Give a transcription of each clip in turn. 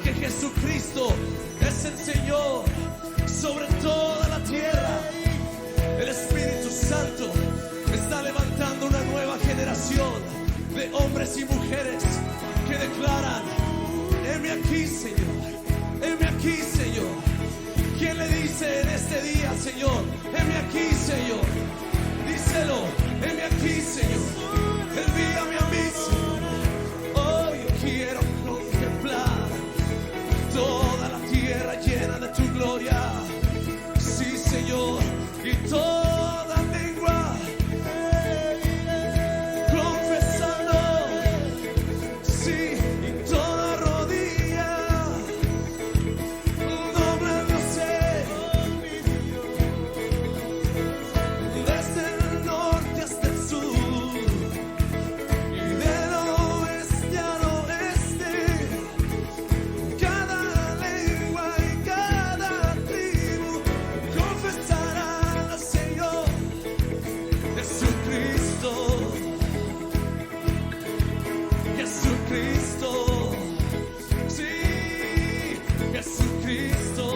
que Jesucristo es el Señor sobre toda la tierra. El Espíritu Santo está levantando una nueva generación de hombres y mujeres que declaran: heme aquí, Señor, heme aquí, Señor. ¿Quién le dice en este día, Señor, heme aquí, Señor? Díselo: heme aquí, Señor, envíame a mí, Señor. Oh, yo quiero contemplar toda la tierra llena de tu gloria. Sí, Señor, y toda lengua confesando, sí, y toda rodilla doblándose, desde el norte hasta el sur y del oeste al oeste. Cada lengua y cada tribu confesarán al Señor Jesucristo, Jesucristo, sí, Jesucristo,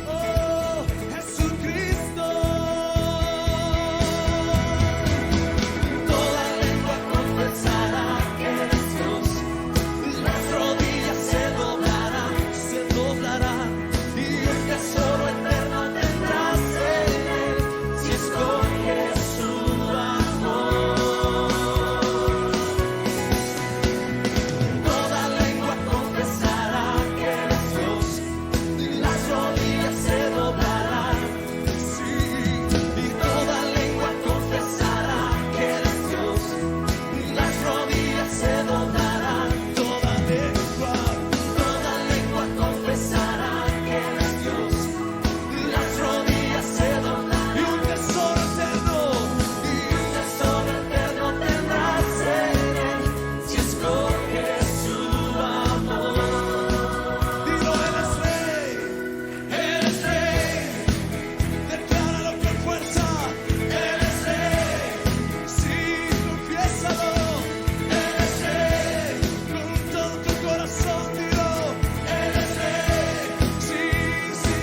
oh, Jesucristo. Toda lengua confesará que eres Dios, las rodillas se doblarán, y un tesoro eterno tendrás en él, si escoges su amor. Toda lengua confesará que eres Dios, las rodillas se doblarán, sí, y toda lengua confesará que eres Dios, las rodillas se doblarán. Toda lengua confesará que eres Dios, las rodillas se doblarán. Y un tesoro eterno tendrás en él, si escoges su amor. Dilo: eres rey, decláralo con fuerza. Eres rey, sí, confiésalo. Eres rey, con todo tu corazón, dilo: eres rey, sí, sí,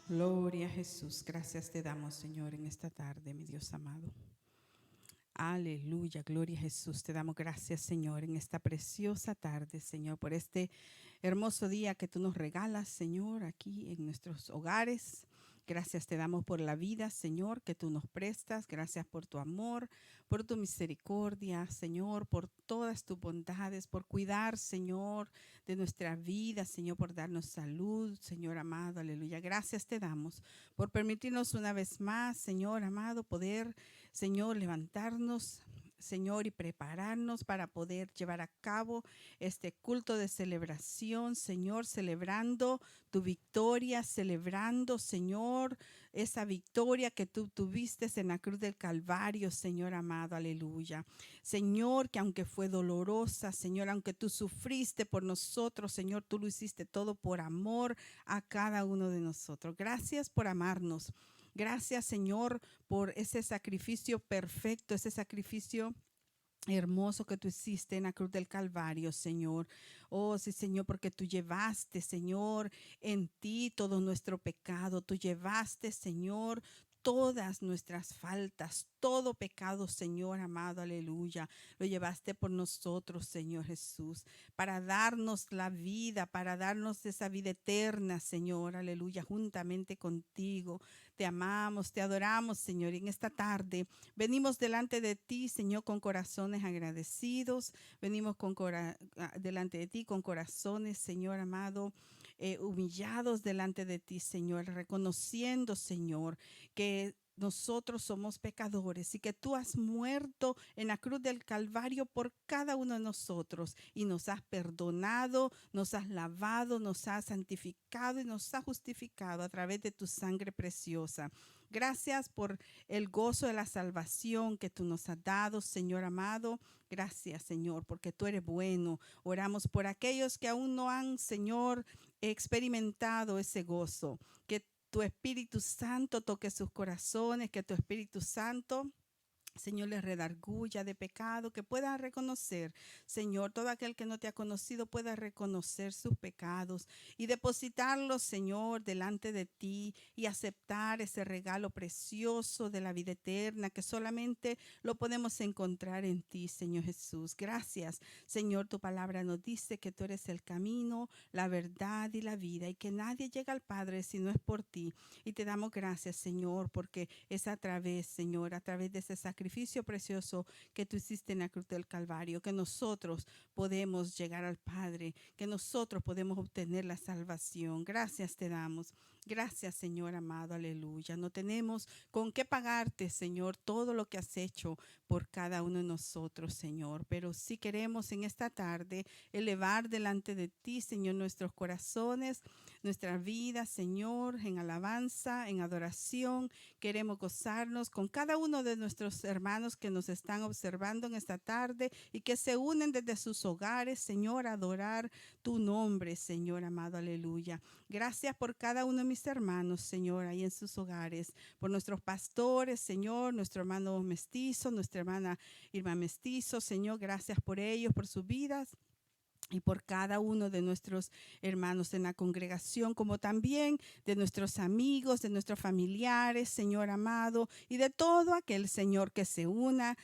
Gloria a Jesús. Gracias te damos, Señor, en esta tarde, mi Dios amado. Aleluya, gloria a Jesús. Te damos gracias, Señor, en esta preciosa tarde, Señor, por este hermoso día que tú nos regalas, Señor, aquí en nuestros hogares. Gracias te damos por la vida, Señor, que tú nos prestas. Gracias por tu amor, por tu misericordia, Señor, por todas tus bondades, por cuidar, Señor, de nuestra vida, Señor, por darnos salud, Señor amado. Aleluya. Gracias te damos por permitirnos una vez más, Señor amado, poder, Señor, levantarnos, Señor, y prepararnos para poder llevar a cabo este culto de celebración, Señor, celebrando tu victoria, celebrando, Señor, esa victoria que tú tuviste en la cruz del Calvario, Señor amado, aleluya. Señor, que aunque fue dolorosa, Señor, aunque tú sufriste por nosotros, Señor, tú lo hiciste todo por amor a cada uno de nosotros. Gracias por amarnos. Gracias, Señor, por ese sacrificio perfecto, ese sacrificio hermoso que tú hiciste en la cruz del Calvario, Señor. Oh, sí, Señor, porque tú llevaste, Señor, en ti todo nuestro pecado. Tú llevaste, Señor, todas nuestras faltas, todo pecado, Señor amado, aleluya. Lo llevaste por nosotros, Señor Jesús, para darnos la vida, para darnos esa vida eterna, Señor, aleluya, juntamente contigo. Te amamos, te adoramos, Señor. Y en esta tarde venimos delante de ti, Señor, con corazones agradecidos. Venimos delante de ti con corazones, Señor amado, humillados delante de ti, Señor, reconociendo, Señor, que nosotros somos pecadores y que tú has muerto en la cruz del Calvario por cada uno de nosotros y nos has perdonado, nos has lavado, nos has santificado y nos has justificado a través de tu sangre preciosa. Gracias por el gozo de la salvación que tú nos has dado, Señor amado. Gracias, Señor, porque tú eres bueno. Oramos por aquellos que aún no han, Señor, experimentado ese gozo. Que tu Espíritu Santo toque sus corazones, que tu Espíritu Santo Señor, les redarguya de pecado, que pueda reconocer, Señor, todo aquel que no te ha conocido pueda reconocer sus pecados y depositarlos, Señor, delante de ti y aceptar ese regalo precioso de la vida eterna que solamente lo podemos encontrar en ti, Señor Jesús. Gracias, Señor, tu palabra nos dice que tú eres el camino, la verdad y la vida y que nadie llega al Padre si no es por ti. Y te damos gracias, Señor, porque es a través, Señor, a través de ese sacrificio precioso que tú hiciste en la cruz del Calvario, que nosotros podemos llegar al Padre, que nosotros podemos obtener la salvación. Gracias te damos. Gracias, Señor amado, aleluya. No tenemos con qué pagarte, Señor, todo lo que has hecho por cada uno de nosotros, Señor. Pero sí queremos en esta tarde elevar delante de ti, Señor, nuestros corazones, nuestra vida, Señor, en alabanza, en adoración. Queremos gozarnos con cada uno de nuestros hermanos que nos están observando en esta tarde y que se unen desde sus hogares, Señor, a adorar tu nombre, Señor amado, aleluya. Gracias por cada uno de mis hermanos, Señor, ahí en sus hogares, por nuestros pastores, Señor, nuestro hermano mestizo, nuestra hermana Irma mestizo, Señor, gracias por ellos, por sus vidas y por cada uno de nuestros hermanos en la congregación, como también de nuestros amigos, de nuestros familiares, Señor amado, y de todo aquel, Señor, que se una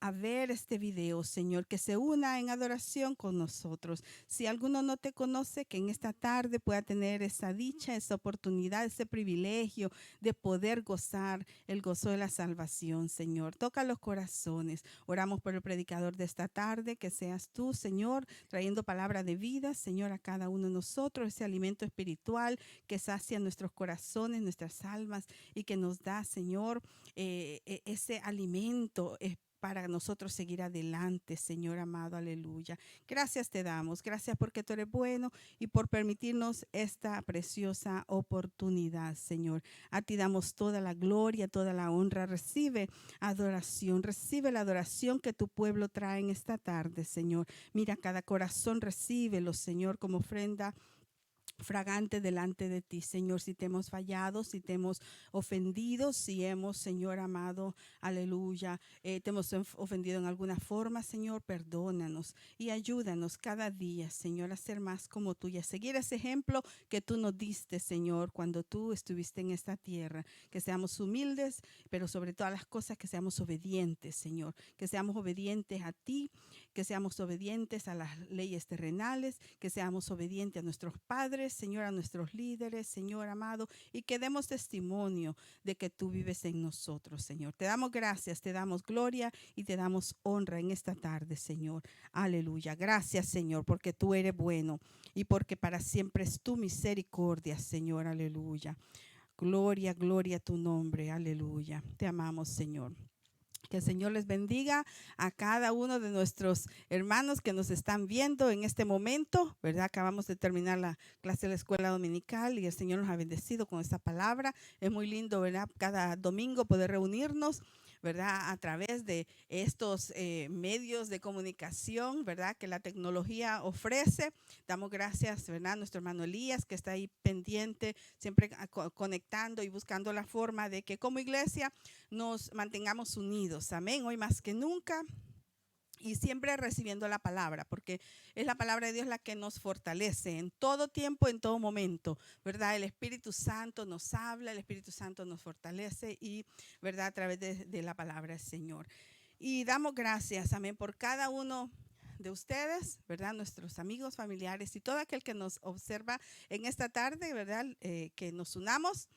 a ver este video, Señor, que se una en adoración con nosotros. Si alguno no te conoce, que en esta tarde pueda tener esa dicha, esa oportunidad, ese privilegio de poder gozar el gozo de la salvación, Señor. Toca los corazones. Oramos por el predicador de esta tarde, que seas tú, Señor, trayendo palabra de vida, Señor, a cada uno de nosotros, ese alimento espiritual que sacia nuestros corazones, nuestras almas y que nos da, Señor, ese alimento para nosotros seguir adelante, Señor amado, aleluya. Gracias te damos, gracias porque tú eres bueno y por permitirnos esta preciosa oportunidad, Señor. A ti damos toda la gloria, toda la honra. Recibe adoración, recibe la adoración que tu pueblo trae en esta tarde, Señor. Mira, cada corazón recíbelo, Señor, como ofrenda fragante delante de ti, Señor. Si te hemos fallado, si te hemos ofendido, si hemos, Señor amado, aleluya, te hemos ofendido en alguna forma, Señor, perdónanos y ayúdanos cada día, Señor, a ser más como tú y a seguir ese ejemplo que tú nos diste, Señor, cuando tú estuviste en esta tierra. Que seamos humildes, pero sobre todas las cosas que seamos obedientes, Señor, que seamos obedientes a ti, que seamos obedientes a las leyes terrenales, que seamos obedientes a nuestros padres, Señor, a nuestros líderes, Señor amado, y que demos testimonio de que tú vives en nosotros, Señor. Te damos gracias, te damos gloria y te damos honra en esta tarde, Señor. Aleluya. Gracias, Señor, porque tú eres bueno y porque para siempre es tu misericordia, Señor. Aleluya. Gloria, gloria a tu nombre. Aleluya. Te amamos, Señor. Que el Señor les bendiga a cada uno de nuestros hermanos que nos están viendo en este momento, ¿verdad? Acabamos de terminar la clase de la escuela dominical y el Señor nos ha bendecido con esta palabra. Es muy lindo, ¿verdad? Cada domingo poder reunirnos, ¿verdad? A través de estos medios de comunicación, ¿verdad? Que la tecnología ofrece. Damos gracias, ¿verdad? A nuestro hermano Elías, que está ahí pendiente, siempre conectando y buscando la forma de que como iglesia nos mantengamos unidos. Amén. Hoy más que nunca. Y siempre recibiendo la palabra, porque es la palabra de Dios la que nos fortalece en todo tiempo, en todo momento, ¿verdad? El Espíritu Santo nos habla, el Espíritu Santo nos fortalece y, ¿verdad? A través de la palabra del Señor. Y damos gracias, amén, por cada uno de ustedes, ¿verdad? Nuestros amigos, familiares y todo aquel que nos observa en esta tarde, ¿verdad? Que nos unamos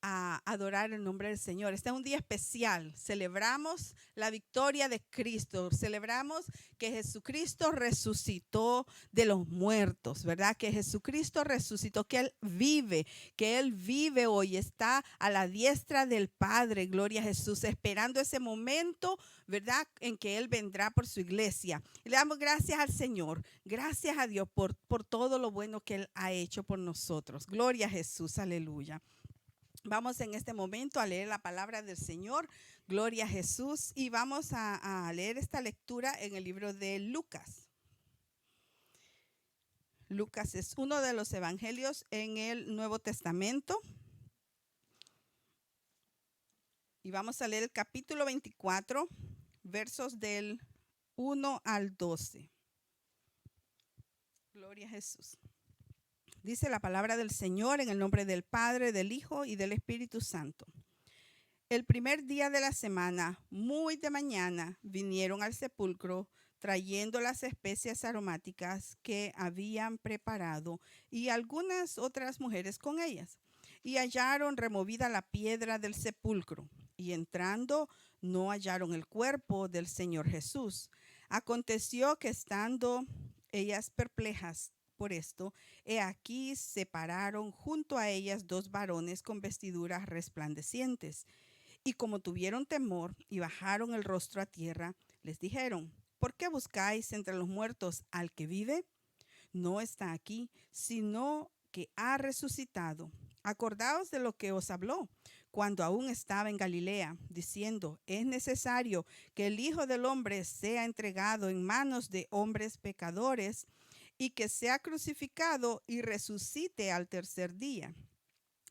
a adorar el nombre del Señor. Este es un día especial. Celebramos la victoria de Cristo. Celebramos que Jesucristo resucitó de los muertos, ¿verdad? Que Jesucristo resucitó, que Él vive hoy, está a la diestra del Padre, gloria a Jesús, esperando ese momento, ¿verdad? En que Él vendrá por su iglesia. Y le damos gracias al Señor, gracias a Dios por todo lo bueno que Él ha hecho por nosotros. Gloria a Jesús, aleluya. Vamos en este momento a leer la palabra del Señor, gloria a Jesús, y vamos a leer esta lectura en el libro de Lucas. Lucas es uno de los evangelios en el Nuevo Testamento. Y vamos a leer el capítulo 24, versos del 1 al 12. Gloria a Jesús. Dice la palabra del Señor en el nombre del Padre, del Hijo y del Espíritu Santo. El primer día de la semana, muy de mañana, vinieron al sepulcro trayendo las especias aromáticas que habían preparado y algunas otras mujeres con ellas. Y hallaron removida la piedra del sepulcro. Y entrando, no hallaron el cuerpo del Señor Jesús. Aconteció que estando ellas perplejas por esto, he aquí se pararon junto a ellas dos varones con vestiduras resplandecientes. Y como tuvieron temor y bajaron el rostro a tierra, les dijeron: ¿por qué buscáis entre los muertos al que vive? No está aquí, sino que ha resucitado. Acordaos de lo que os habló cuando aún estaba en Galilea, diciendo: es necesario que el Hijo del Hombre sea entregado en manos de hombres pecadores y que sea crucificado y resucite al tercer día.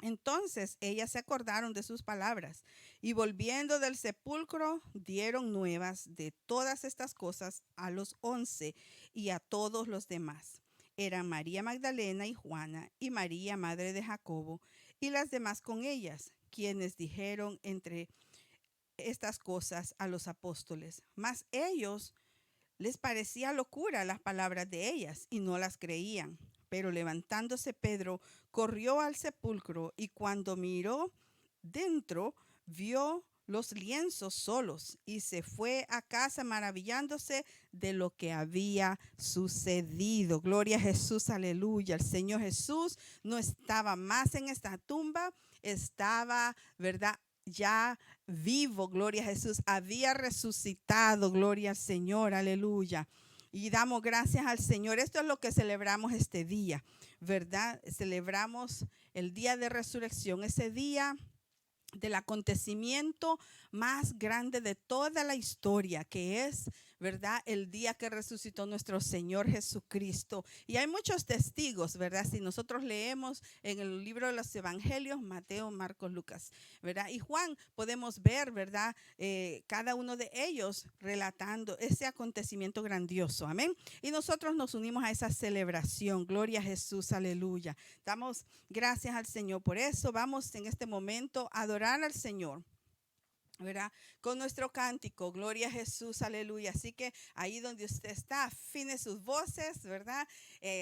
Entonces ellas se acordaron de sus palabras y volviendo del sepulcro dieron nuevas de todas estas cosas a los 11 y a todos los demás. Eran María Magdalena y Juana y María, madre de Jacobo, y las demás con ellas, quienes dijeron entre estas cosas a los apóstoles. Mas ellos les parecía locura las palabras de ellas y no las creían. Pero levantándose Pedro, corrió al sepulcro y cuando miró dentro, vio los lienzos solos y se fue a casa maravillándose de lo que había sucedido. Gloria a Jesús, aleluya. El Señor Jesús no estaba más en esta tumba, estaba, ¿verdad?, ya vivo, gloria a Jesús, había resucitado, gloria al Señor, aleluya. Y damos gracias al Señor. Esto es lo que celebramos este día, ¿verdad? Celebramos el día de resurrección, ese día del acontecimiento más grande de toda la historia, que es, ¿verdad?, el día que resucitó nuestro Señor Jesucristo. Y hay muchos testigos, ¿verdad? Si nosotros leemos en el libro de los Evangelios, Mateo, Marcos, Lucas, ¿verdad?, y Juan, podemos ver, ¿verdad?, cada uno de ellos relatando ese acontecimiento grandioso. Amén. Y nosotros nos unimos a esa celebración. Gloria a Jesús, aleluya. Damos gracias al Señor por eso. Vamos en este momento a adorar al Señor, ¿verdad?, con nuestro cántico, gloria a Jesús, aleluya. Así que ahí donde usted está, afine sus voces, ¿verdad?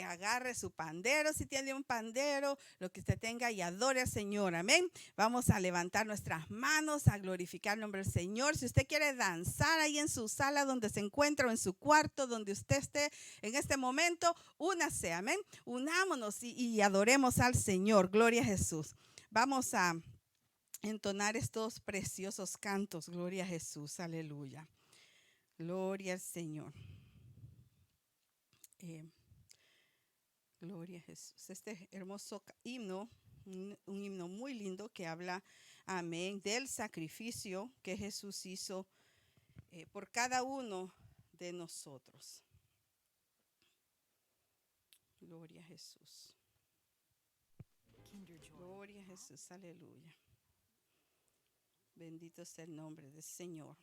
Agarre su pandero, si tiene un pandero, lo que usted tenga, y adore al Señor, amén. Vamos a levantar nuestras manos, a glorificar el nombre del Señor. Si usted quiere danzar ahí en su sala donde se encuentra, o en su cuarto, donde usted esté en este momento, únase, amén. Unámonos y adoremos al Señor, gloria a Jesús. Vamos a entonar estos preciosos cantos. Gloria a Jesús, aleluya. Gloria al Señor. Gloria a Jesús. Este hermoso himno, un himno muy lindo que habla, amén, del sacrificio que Jesús hizo por cada uno de nosotros. Gloria a Jesús. Gloria a Jesús, aleluya. Bendito sea el nombre del Señor.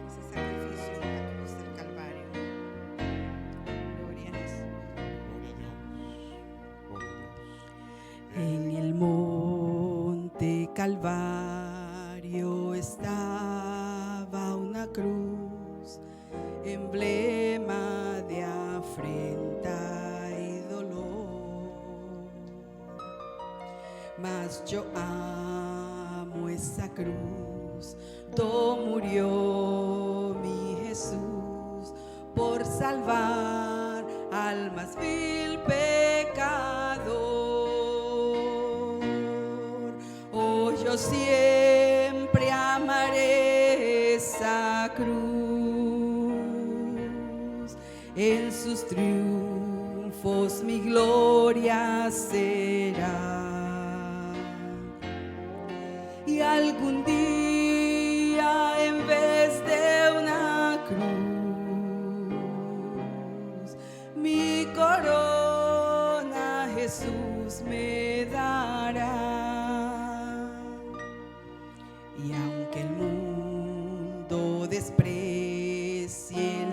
Ese sacrificio en la cruz del Calvario. Gloria a Jesús. En el monte Calvario estaba una cruz, emblema de afrenta y dolor, mas yo amo esa cruz, donde murió mi Jesús por salvar al más vil pecador. Oh, yo siempre amaré esa cruz, en sus triunfos mi gloria será. Y algún día, en vez de una cruz, mi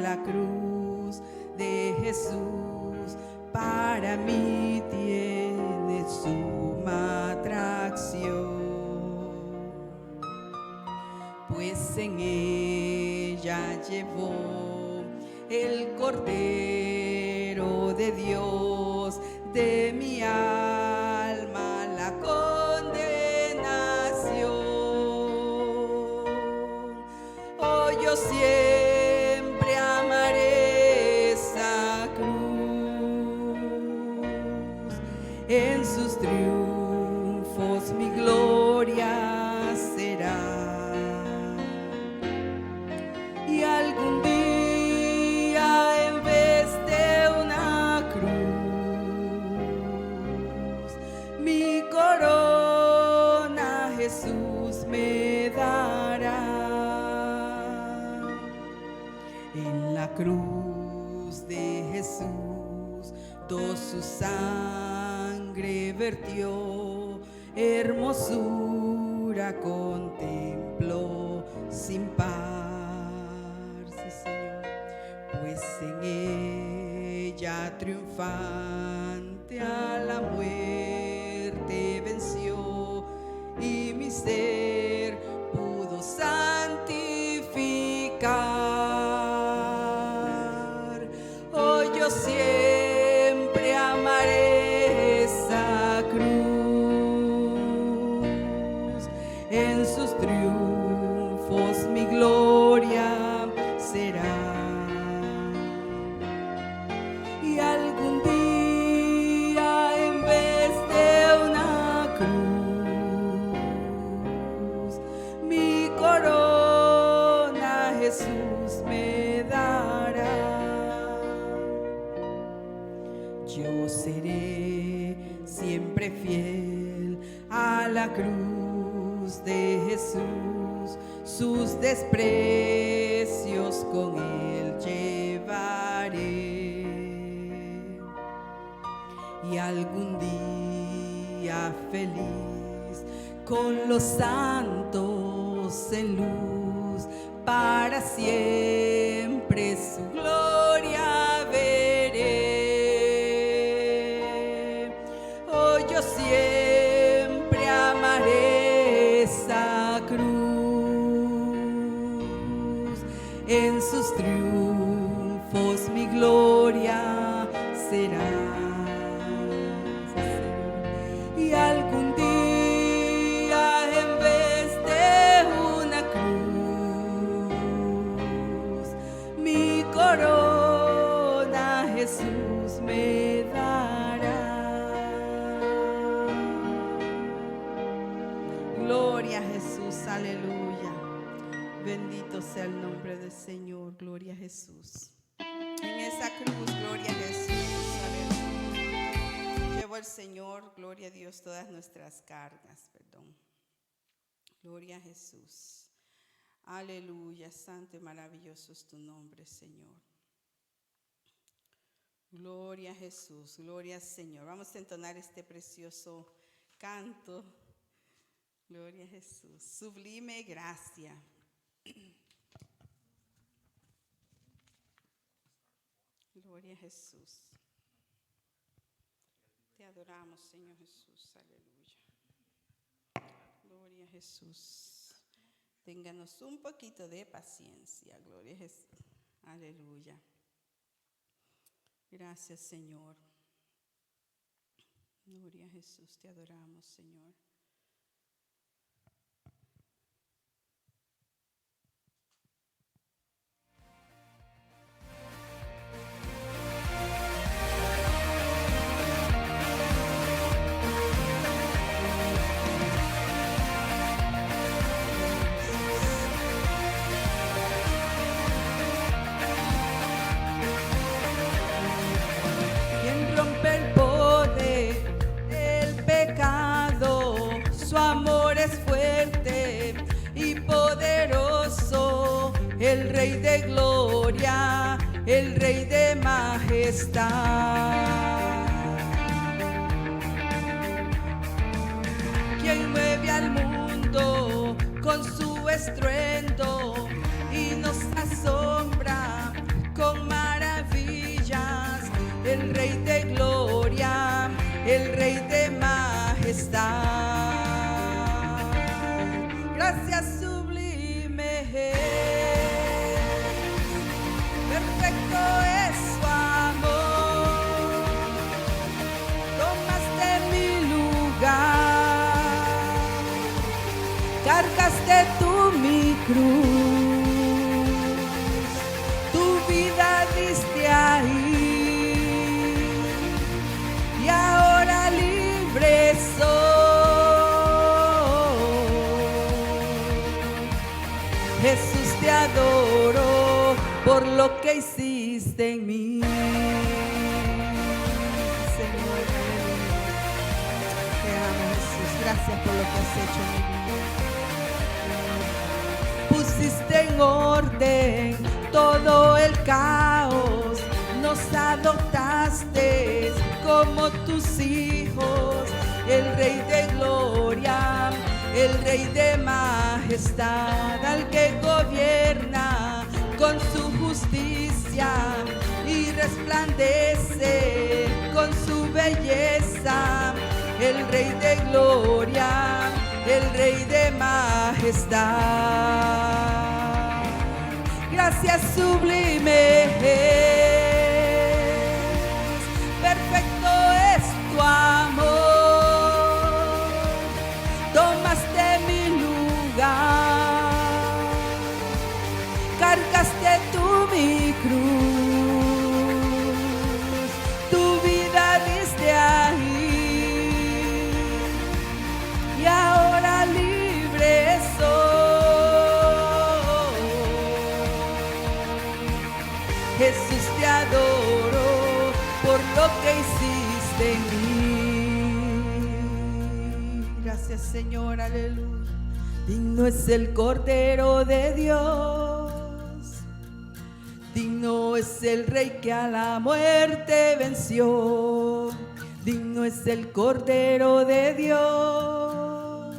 la cruz de Jesús para mí tiene suma atracción, pues en ella llevó el Cordero de Dios de mi alma la condenación. Oh, yo siempre amaré esa cruz, en sus triunfos mi gloria será. Y algún día en vez de una cruz, mi corona Jesús me dará. En la cruz de Jesús, su sangre vertió, hermosura contempló sin par. Sí, Señor, pues en ella triunfante a la muerte venció y mi ser pudo santificar. Oh, yo siempre amaré esa cruz, en sus triunfos mi gloria será. Y algún día en vez de una cruz, mi corona Jesús me dará. Yo seré siempre fiel a la cruz de Jesús, sus desprecios con él llevaré. Y algún día feliz con los santos en luz, para siempre su gloria veré. Oh, yo siempre amaré esa cruz, en sus triunfos mi gloria será. Y algún día en vez de una cruz, mi corona Jesús me dará. Gloria a Jesús, aleluya. Bendito sea el nombre del Señor, gloria a Jesús. En esa cruz, gloria a Jesús, aleluya. Llevó el Señor, gloria a Dios, todas nuestras cargas, perdón. Gloria a Jesús. Aleluya, santo y maravilloso es tu nombre, Señor. Gloria a Jesús, gloria al Señor. Vamos a entonar este precioso canto. Gloria a Jesús. Sublime gracia. Gloria a Jesús. Te adoramos, Señor Jesús. Aleluya. Gloria a Jesús. Ténganos un poquito de paciencia. Gloria a Jesús. Aleluya. Gracias, Señor. Gloria a Jesús. Te adoramos, Señor. El Rey de gloria, el Rey de majestad, quien mueve al mundo con su estruendo y nos asombra con el Rey de gloria, el Rey de majestad. Gracias sublime es, perfecto es su amor. Tomaste mi lugar, cargaste tú mi cruz, tu vida diste ahí, y ahora libre soy. Jesús, te adoro por lo que hiciste en mí. Señor, te amo, Jesús. Gracias por lo que has hecho en mi vida. Pusiste en orden todo el caos, nos adoptaste como tus hijos, el Rey de gloria, el Rey de majestad, al que gobierna con su justicia y resplandece con su belleza, el Rey de gloria, el Rey de majestad. Gracias sublime es, perfecto es tu amor. Tomaste mi lugar, cargaste tú mi cruz, tu vida diste ahí, y ahora libre soy. Jesús, te adoro por lo que hiciste en mí. Gracias, Señor, aleluya. Digno es el Cordero de Dios, digno es el Rey que a la muerte venció. Digno es el Cordero de Dios,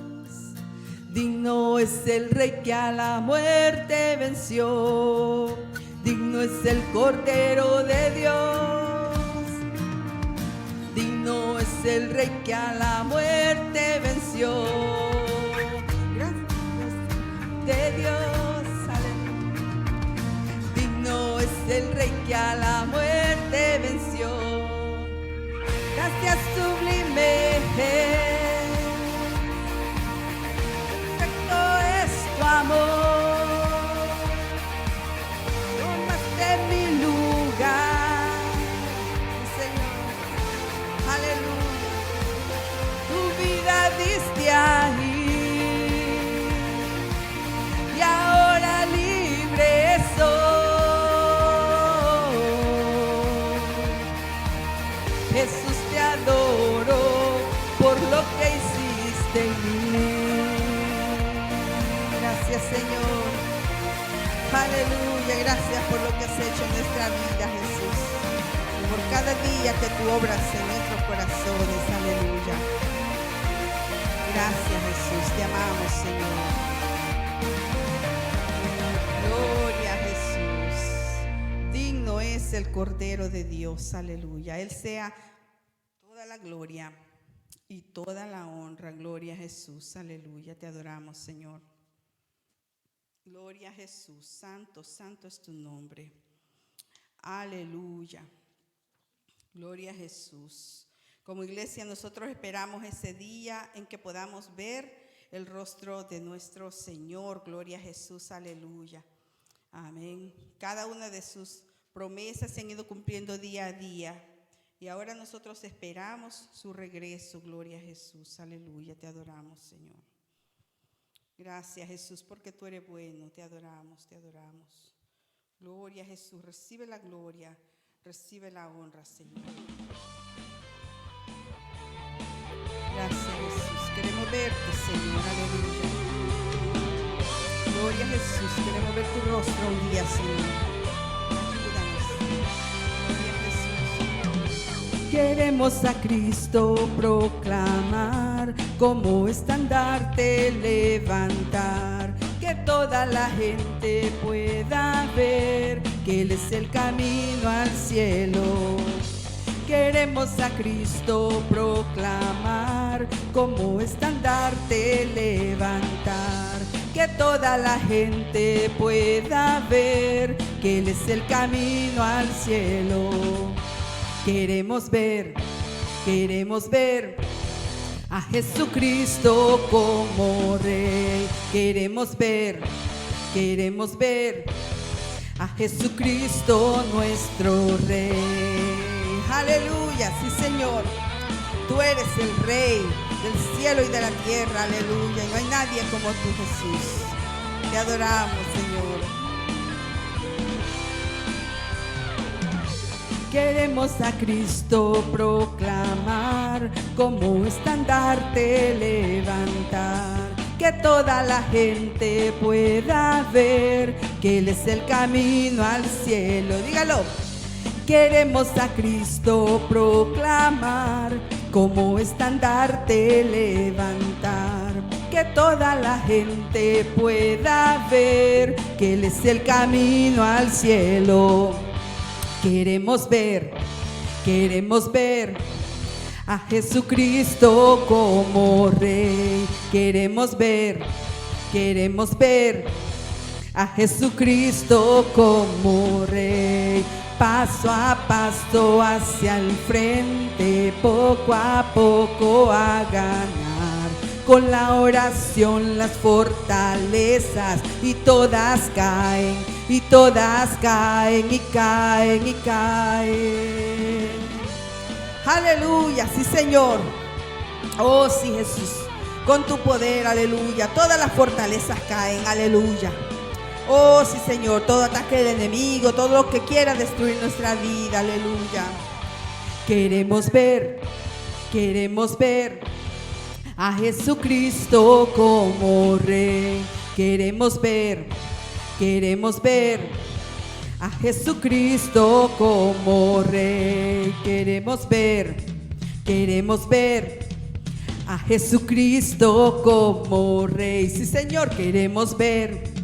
digno es el Rey que a la muerte venció. Digno es el Cordero de Dios, digno es el Rey que a la muerte venció. Gracias de Dios, aleluya. Digno es el Rey que a la muerte venció. Gracias sublime, perfecto es tu amor. Mi lugar, Señor, aleluya, tu vida diste ahí, y ahora libre soy. Jesús, te adoro por lo que hiciste en mí. Gracias, Señor. Aleluya, gracias por lo que has hecho en nuestra vida, Jesús, y por cada día que tú obras en nuestros corazones. Aleluya. Gracias, Jesús, te amamos, Señor. Gloria a Jesús. Digno es el Cordero de Dios. Aleluya. Él sea toda la gloria y toda la honra. Gloria a Jesús. Aleluya. Te adoramos, Señor. Gloria a Jesús, santo, santo es tu nombre. Aleluya. Gloria a Jesús. Como iglesia nosotros esperamos ese día en que podamos ver el rostro de nuestro Señor. Gloria a Jesús, aleluya. Amén. Cada una de sus promesas se han ido cumpliendo día a día. Y ahora nosotros esperamos su regreso. Gloria a Jesús, aleluya. Te adoramos, Señor. Gracias, Jesús, porque tú eres bueno. Te adoramos, te adoramos. Gloria a Jesús. Recibe la gloria, recibe la honra, Señor. Gracias, Jesús. Queremos verte, Señor. Aleluya. Gloria a Jesús. Queremos ver tu rostro un día, Señor. Ayúdanos. Gloria a Jesús. Queremos a Cristo proclamar, como estandarte levantar, que toda la gente pueda ver que Él es el camino al cielo. Queremos a Cristo proclamar, como estandarte levantar, que toda la gente pueda ver que Él es el camino al cielo. Queremos ver a Jesucristo como Rey. Queremos ver a Jesucristo nuestro Rey. Aleluya, sí Señor, tú eres el Rey del cielo y de la tierra, aleluya, y no hay nadie como tú, Jesús. Te adoramos, Señor. Queremos a Cristo proclamar, como estandarte levantar, que toda la gente pueda ver que Él es el camino al cielo. Dígalo. Queremos a Cristo proclamar, como estandarte levantar, que toda la gente pueda ver que Él es el camino al cielo. Queremos ver a Jesucristo como Rey. Queremos ver a Jesucristo como Rey. Paso a paso hacia el frente, poco a poco a ganar. Con la oración las fortalezas y todas caen, y todas caen, y caen, y caen. Aleluya, sí Señor. Oh sí Jesús, con tu poder, aleluya, todas las fortalezas caen, aleluya. Oh sí Señor, todo ataque del enemigo, todo lo que quiera destruir nuestra vida, aleluya. Queremos ver a Jesucristo como Rey. Queremos ver a Jesucristo como Rey. Queremos ver a Jesucristo como Rey. Sí Señor, queremos ver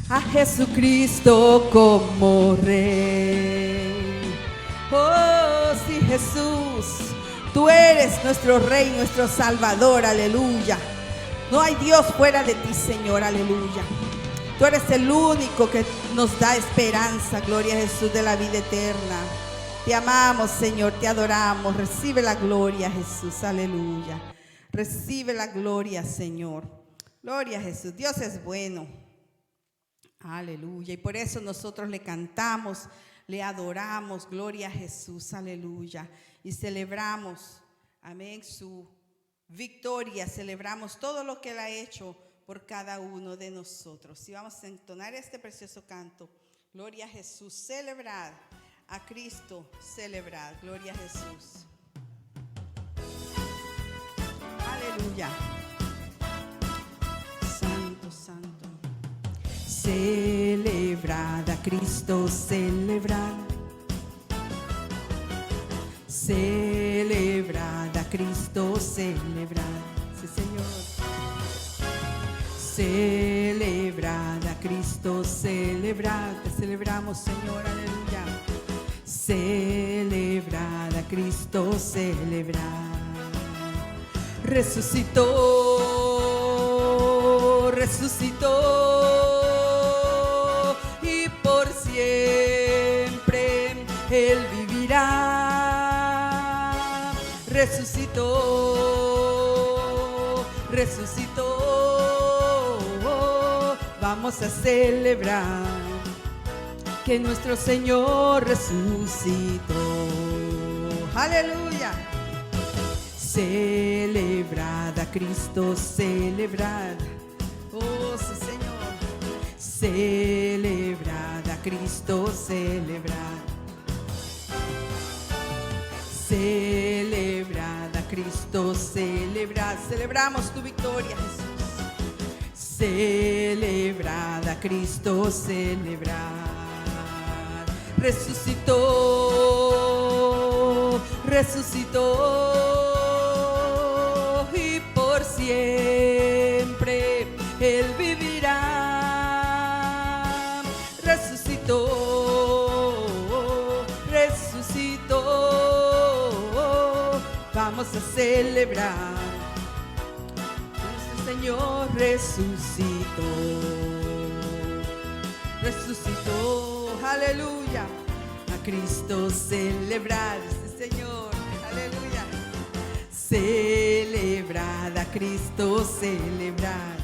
a Jesucristo como Rey. Oh sí Jesús, tú eres nuestro Rey, nuestro Salvador, aleluya. No hay Dios fuera de ti, Señor, aleluya. Tú eres el único que nos da esperanza, gloria a Jesús, de la vida eterna. Te amamos, Señor, te adoramos. Recibe la gloria, Jesús, aleluya. Recibe la gloria, Señor. Gloria a Jesús, Dios es bueno. Aleluya. Y por eso nosotros le cantamos, le adoramos, gloria a Jesús, aleluya. Y celebramos, amén, su victoria, celebramos todo lo que Él ha hecho por cada uno de nosotros. Y vamos a entonar este precioso canto, gloria a Jesús, celebrad a Cristo, celebrad, gloria a Jesús. Aleluya. Santo, santo. Celebrad a Cristo, celebrad. Celebrad a Cristo, celebrad. Sí, Señor. Celebrad a Cristo, celebrad. Te celebramos, Señor, aleluya. Celebrad a Cristo, celebrad. Resucitó, resucitó, y por siempre Él vivirá. Resucitó, resucitó, vamos a celebrar que nuestro Señor resucitó. Aleluya. Celebrad a Cristo, celebrad. Oh, sí, Señor. Celebrad a Cristo, celebrad. Celebrad a Cristo, celebrad. Celebramos tu victoria, Jesús. Celebrad a Cristo, celebrad. Resucitó, resucitó, y por siempre Él vivirá. Resucitó, resucitó. a celebrar. Nuestro Señor resucitó. Resucitó, aleluya. A Cristo celebrar, sí, Señor, aleluya. Celebrad a Cristo, celebrad.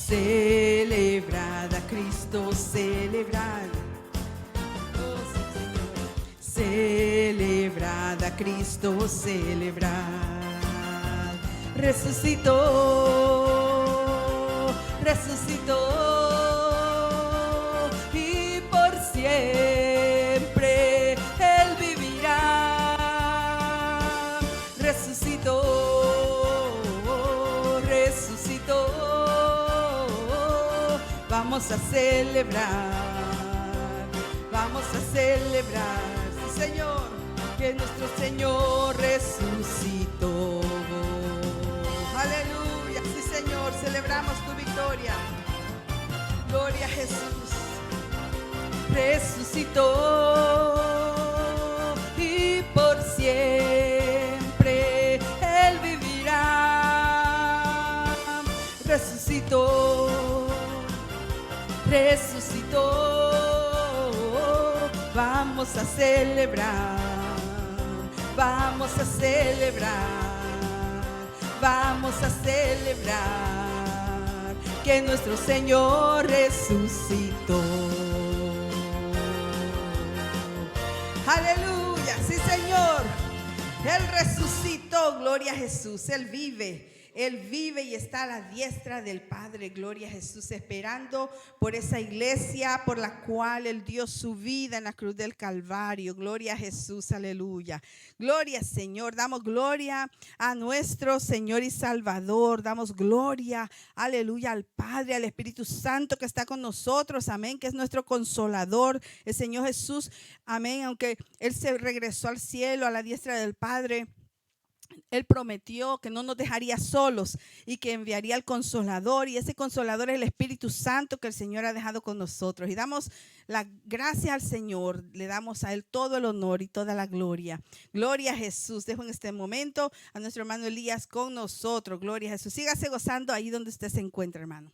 Celebrad a Cristo, celebrad. Oh, sí, Señor. Celebrad a Cristo, celebrad. Resucitó, resucitó, y por siempre Él vivirá. Resucitó, resucitó. Vamos a celebrar, vamos a celebrar, sí, Señor, que nuestro Señor resucitó. Aleluya, sí, Señor, celebramos tu victoria. Gloria a Jesús. Resucitó y por siempre Él vivirá. Resucitó, resucitó. Vamos a celebrar, vamos a celebrar. Vamos a celebrar que nuestro Señor resucitó. Aleluya, sí, Señor. Él resucitó, gloria a Jesús. Él vive y está a la diestra del Padre, gloria a Jesús, esperando por esa iglesia por la cual Él dio su vida en la cruz del Calvario. Gloria a Jesús, aleluya. Gloria, Señor, damos gloria a nuestro Señor y Salvador. Damos gloria, aleluya, al Padre, al Espíritu Santo que está con nosotros, amén, que es nuestro consolador, el Señor Jesús, amén. Aunque Él se regresó al cielo, a la diestra del Padre, Él prometió que no nos dejaría solos y que enviaría al Consolador, y ese Consolador es el Espíritu Santo que el Señor ha dejado con nosotros, y damos la gracia al Señor, le damos a Él todo el honor y toda la gloria. Gloria a Jesús. Dejo en este momento a nuestro hermano Elías con nosotros. Gloria a Jesús. Sígase gozando ahí donde usted se encuentra, hermano.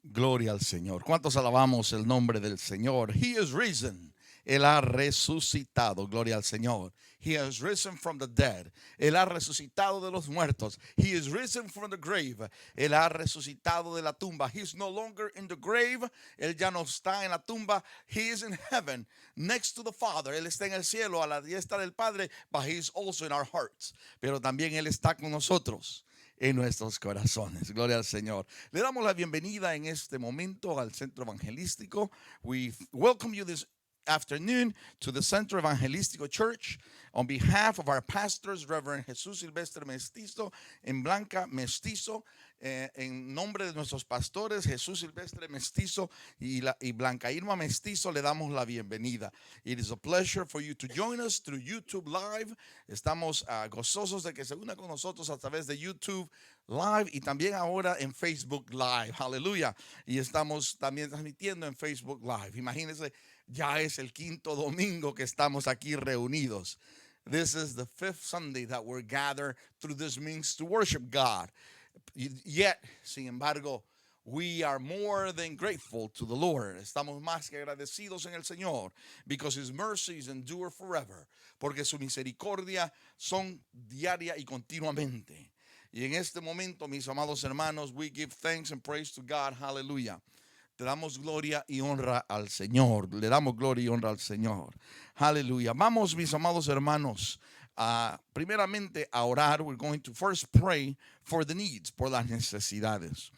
Gloria al Señor. ¿Cuántos alabamos el nombre del Señor? He is risen. Él ha resucitado, gloria al Señor. He has risen from the dead. Él ha resucitado de los muertos. He is risen from the grave. Él ha resucitado de la tumba. He is no longer in the grave. Él ya no está en la tumba. He is in heaven, next to the Father. Él está en el cielo, a la diestra del Padre, but he is also in our hearts. Pero también Él está con nosotros en nuestros corazones. Gloria al Señor. Le damos la bienvenida en este momento al Centro Evangelístico. We welcome you this afternoon to the Centro Evangelístico Church on behalf of our pastors, Reverend Jesús Silvestre Mestizo en Blanca Mestizo, en nombre de nuestros pastores Jesús Silvestre Mestizo y Blanca Irma Mestizo, le damos la bienvenida. It is a pleasure for you to join us through YouTube Live. Estamos gozosos de que se una con nosotros a través de YouTube Live y también ahora en Facebook Live. Aleluya. Y estamos también transmitiendo en Facebook Live. Imagínense, ya es el quinto domingo que estamos aquí reunidos. This is the fifth Sunday that we're gathered through this means to worship God. Yet, sin embargo, we are more than grateful to the Lord. Estamos más que agradecidos en el Señor, because His mercies endure forever. Porque su misericordia son diaria y continuamente. Y en este momento, mis amados hermanos, we give thanks and praise to God. Hallelujah. Le damos gloria y honra al Señor. Le damos gloria y honra al Señor. Aleluya. Vamos, mis amados hermanos, primeramente a orar. We're going to first pray for the needs, por las necesidades.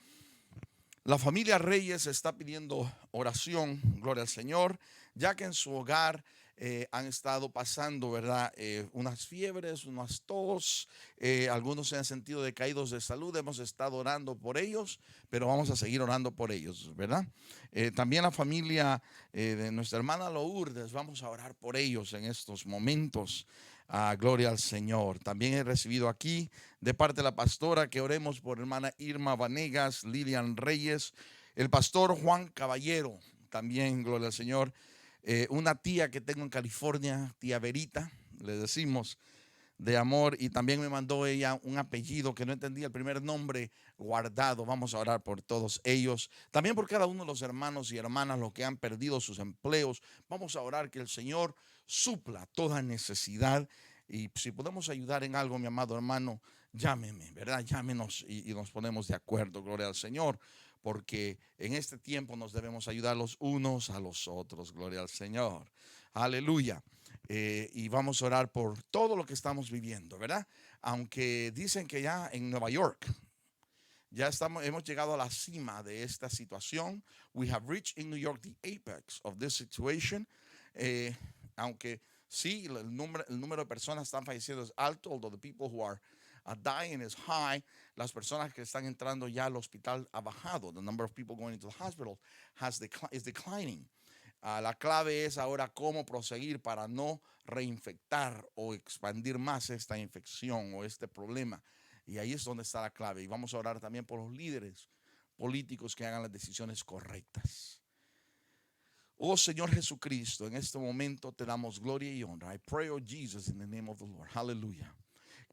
La familia Reyes está pidiendo oración, gloria al Señor, ya que en su hogar han estado pasando, ¿verdad? Unas fiebres, unas tos, algunos se han sentido decaídos de salud. Hemos estado orando por ellos, pero vamos a seguir orando por ellos, ¿verdad? También la familia de nuestra hermana Lourdes, vamos a orar por ellos en estos momentos. Gloria al Señor. También he recibido aquí de parte de la pastora que oremos por hermana Irma Vanegas, Lilian Reyes, el pastor Juan Caballero, también, gloria al Señor. Una tía que tengo en California, tía Verita, le decimos de amor, y también me mandó ella un apellido que no entendía el primer nombre, Guardado. Vamos a orar por todos ellos, también por cada uno de los hermanos y hermanas, los que han perdido sus empleos. Vamos a orar que el Señor supla toda necesidad, y si podemos ayudar en algo, mi amado hermano, llámeme, ¿verdad? Llámenos y nos ponemos de acuerdo, gloria al Señor, porque en este tiempo nos debemos ayudar los unos a los otros, gloria al Señor, aleluya. Y vamos a orar por todo lo que estamos viviendo, ¿verdad? Aunque dicen que ya en Nueva York ya hemos llegado a la cima de esta situación. We have reached in New York the apex of this situation. Aunque sí, el número de personas que están falleciendo es alto, although the people who are dying is high. Las personas que están entrando ya al hospital ha bajado. The number of people going into the hospital is declining. La clave es ahora cómo proseguir para no reinfectar o expandir más esta infección o este problema. Y ahí es donde está la clave. Y vamos a orar también por los líderes políticos que hagan las decisiones correctas. Oh Señor Jesucristo, en este momento te damos gloria y honra. I pray, oh Jesus, in the name of the Lord. Hallelujah.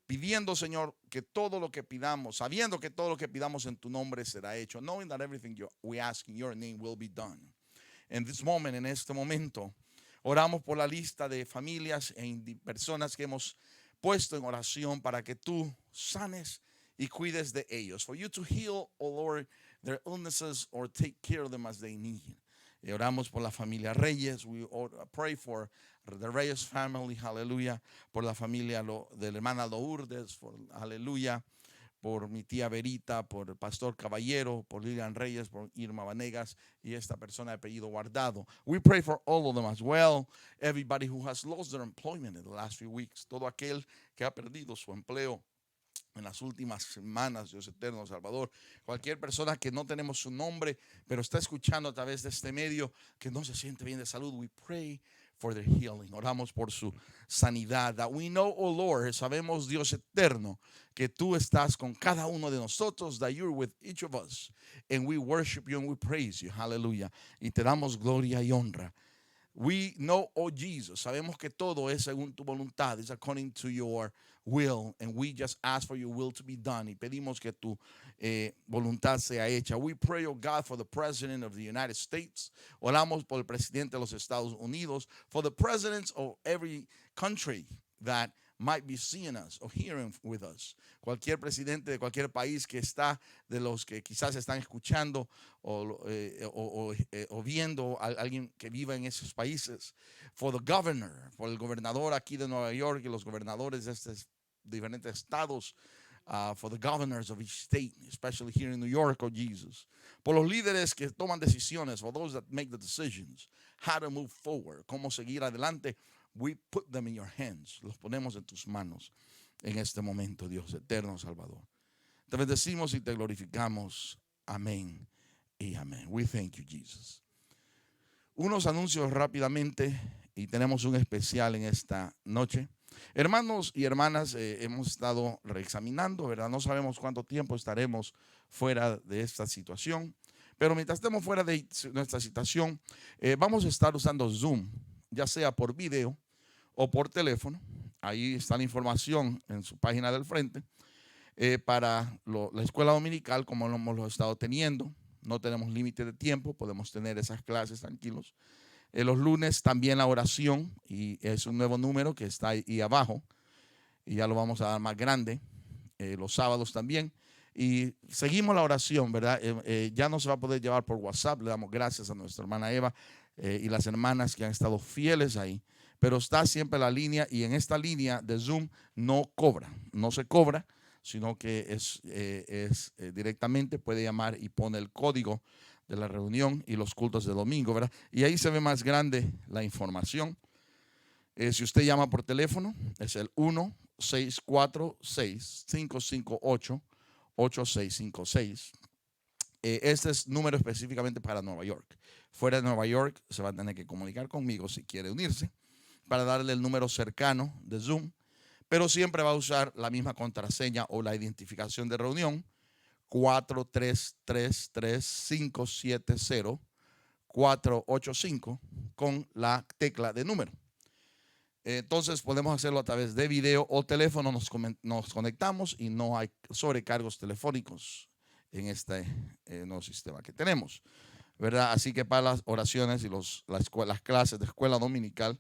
Pidiendo, Señor, que todo lo que pidamos, sabiendo que todo lo que pidamos en tu nombre será hecho, knowing that everything we ask in your name will be done. En este momento, oramos por la lista de familias e personas que hemos puesto en oración para que tú sanes y cuides de ellos. For you to heal, oh Lord, their illnesses or take care of them as they need. Y oramos por la familia Reyes. We pray for the Reyes family, aleluya. Por la familia de la hermana Lourdes, aleluya. Por mi tía Verita, por el pastor Caballero, por Lilian Reyes, por Irma Vanegas y esta persona de apellido Guardado. We pray for all of them as well. Everybody who has lost their employment in the last few weeks. Todo aquel que ha perdido su empleo en las últimas semanas, Dios eterno, Salvador. Cualquier persona que no tenemos su nombre, pero está escuchando a través de este medio, que no se siente bien de salud. We pray for their healing. Oramos por su sanidad. That we know, oh Lord, sabemos, Dios eterno, que tú estás con cada uno de nosotros, that you're with each of us, and we worship you and we praise you. Hallelujah. Y te damos gloria y honra. We know, oh Jesus, sabemos que todo es según tu voluntad, is according to your will, and we just ask for your will to be done. Y pedimos que tu voluntad sea hecha. We pray, oh God, for the President of the United States. Oramos por el presidente de los Estados Unidos, for the presidents of every country that might be seeing us or hearing with us. Cualquier presidente de cualquier país que está, de los que quizás están escuchando o viendo a alguien que viva en esos países. For the governor, por el gobernador aquí de Nueva York y los gobernadores de estos diferentes estados. For the governors of each state, especially here in New York, oh Jesus. Por los líderes que toman decisiones, for those that make the decisions, how to move forward, cómo seguir adelante. We put them in your hands. Los ponemos en tus manos en este momento, Dios eterno, Salvador. Te bendecimos y te glorificamos. Amén y amén. We thank you, Jesus. Unos anuncios rápidamente y tenemos un especial en esta noche. Hermanos y hermanas, hemos estado reexaminando, ¿verdad? No sabemos cuánto tiempo estaremos fuera de esta situación, pero mientras estemos fuera de nuestra situación, vamos a estar usando Zoom, ya sea por video o por teléfono. Ahí está la información en su página del frente. Para la escuela dominical, como lo hemos estado teniendo, no tenemos límite de tiempo, podemos tener esas clases tranquilos. Los lunes también la oración, y es un nuevo número que está ahí abajo, y ya lo vamos a dar más grande. Los sábados también. Y seguimos la oración, ¿verdad? Ya no se va a poder llevar por WhatsApp. Le damos gracias a nuestra hermana Eva y las hermanas que han estado fieles ahí. Pero está siempre la línea, y en esta línea de Zoom no se cobra, sino que es directamente puede llamar y pone el código de la reunión y los cultos de domingo, ¿verdad? Y ahí se ve más grande la información. Si usted llama por teléfono, es el 1-646-558-8656. Este es número específicamente para Nueva York. Fuera de Nueva York se va a tener que comunicar conmigo si quiere unirse, para darle el número cercano de Zoom, pero siempre va a usar la misma contraseña o la identificación de reunión, 4333570-485, con la tecla de número. Entonces podemos hacerlo a través de video o teléfono. Nos conectamos y no hay sobrecargos telefónicos en este nuevo sistema que tenemos, ¿verdad? Así que para las oraciones y las clases de escuela dominical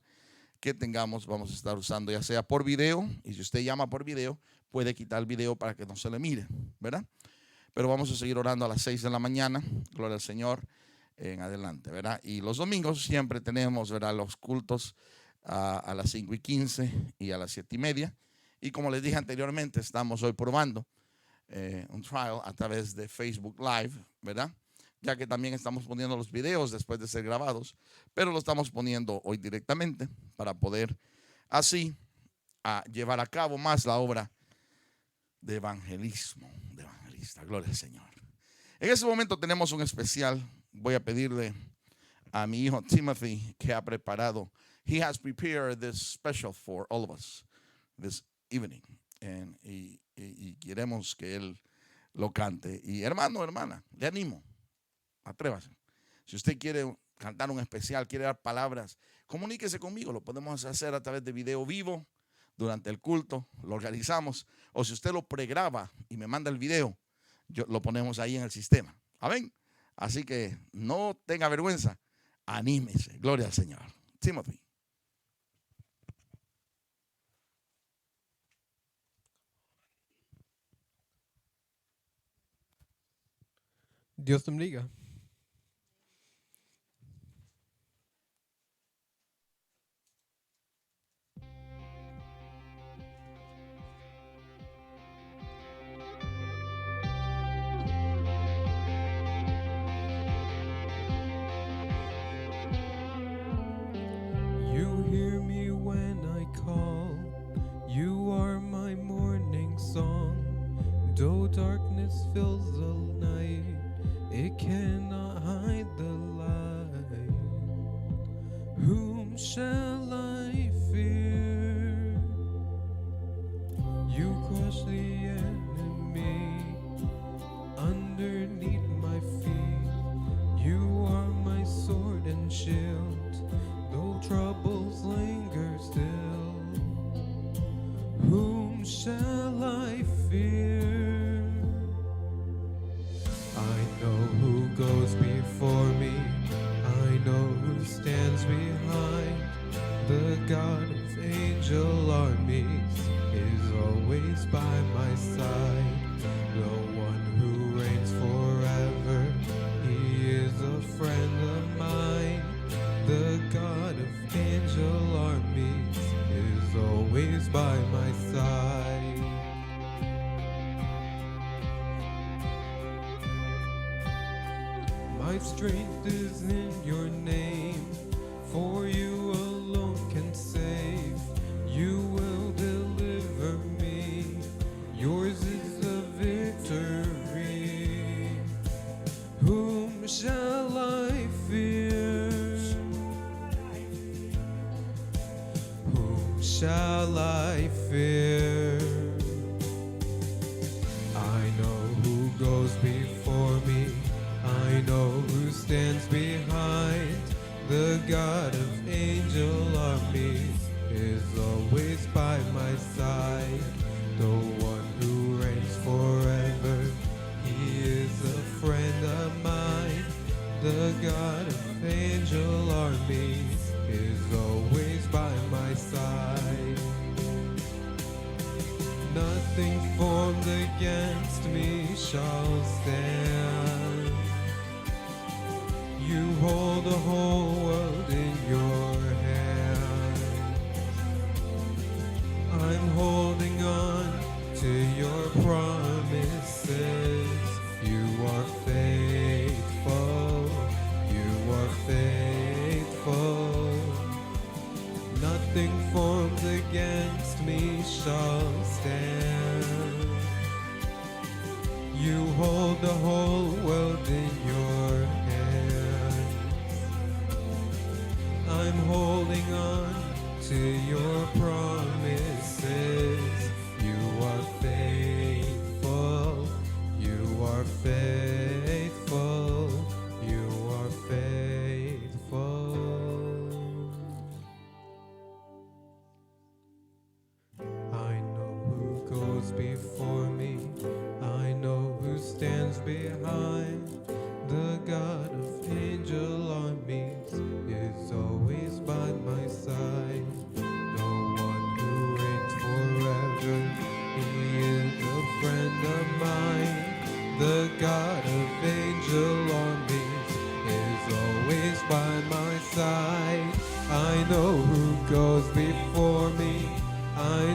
que tengamos, vamos a estar usando ya sea por video, y si usted llama por video, puede quitar el video para que no se le mire, ¿verdad? Pero vamos a seguir orando a las 6 de la mañana, gloria al Señor, en adelante, ¿verdad? Y los domingos siempre tenemos, ¿verdad?, los cultos a las 5:15 y a las 7:30. Y como les dije anteriormente, estamos hoy probando un trial a través de Facebook Live, ¿verdad? Ya que también estamos poniendo los videos después de ser grabados, pero lo estamos poniendo hoy directamente para poder así llevar a cabo más la obra de evangelismo, de evangelista. Gloria al Señor. En este momento tenemos un especial. Voy a pedirle a mi hijo Timothy que ha preparado. He has prepared this special for all of us this evening. Y queremos que él lo cante. Y hermano, hermana, le animo. Atrévase. Si usted quiere cantar un especial, quiere dar palabras, comuníquese conmigo. Lo podemos hacer a través de video vivo durante el culto. Lo organizamos. O si usted lo pregraba y me manda el video, lo ponemos ahí en el sistema. Amén. Así que no tenga vergüenza. Anímese. Gloria al Señor. Timothy. Dios te bendiga. You hear me when I call. You are my morning song. Though darkness fills the night, it cannot hide the light. Whom shall I fear? You crush the enemy underneath my feet. You are my sword and shield, though troubles linger still. Whom shall I fear? I know who goes before me. I know who stands behind. The God of angel armies is always by my side. The one who reigns forever, he is a friend of mine. The God of angel armies is always by my side. My strength is in your name, for you alone can save. You will deliver me, yours is the victory. Whom shall I fear? Whom shall I fear? I know who goes before me. I know who stands behind. The God of angel armies is always by my side. The one who reigns forever, he is a friend of mine. The God of angel armies is always by my side. Nothing formed against me shall stand. You hold the whole world in your hand. I'm holding on to your promises. You are faithful. You are faithful. Nothing formed against me shall stand. You hold the whole world in your hands. I'm holding on to your promises. You are faithful. You are faithful. You are faithful.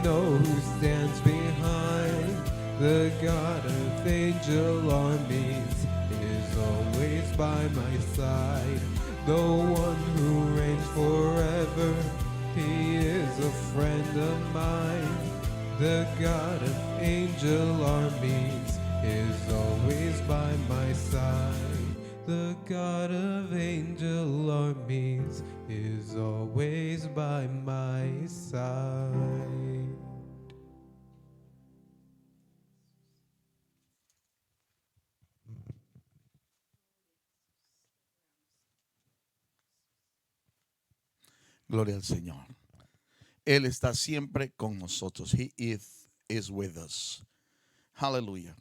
know who stands behind. The God of angel armies is always by my side. The one who reigns forever, he is a friend of mine. The God of angel armies is always by my side. The God of angel armies is always by my side. Gloria al Señor. Él está siempre con nosotros. He is with us. Hallelujah.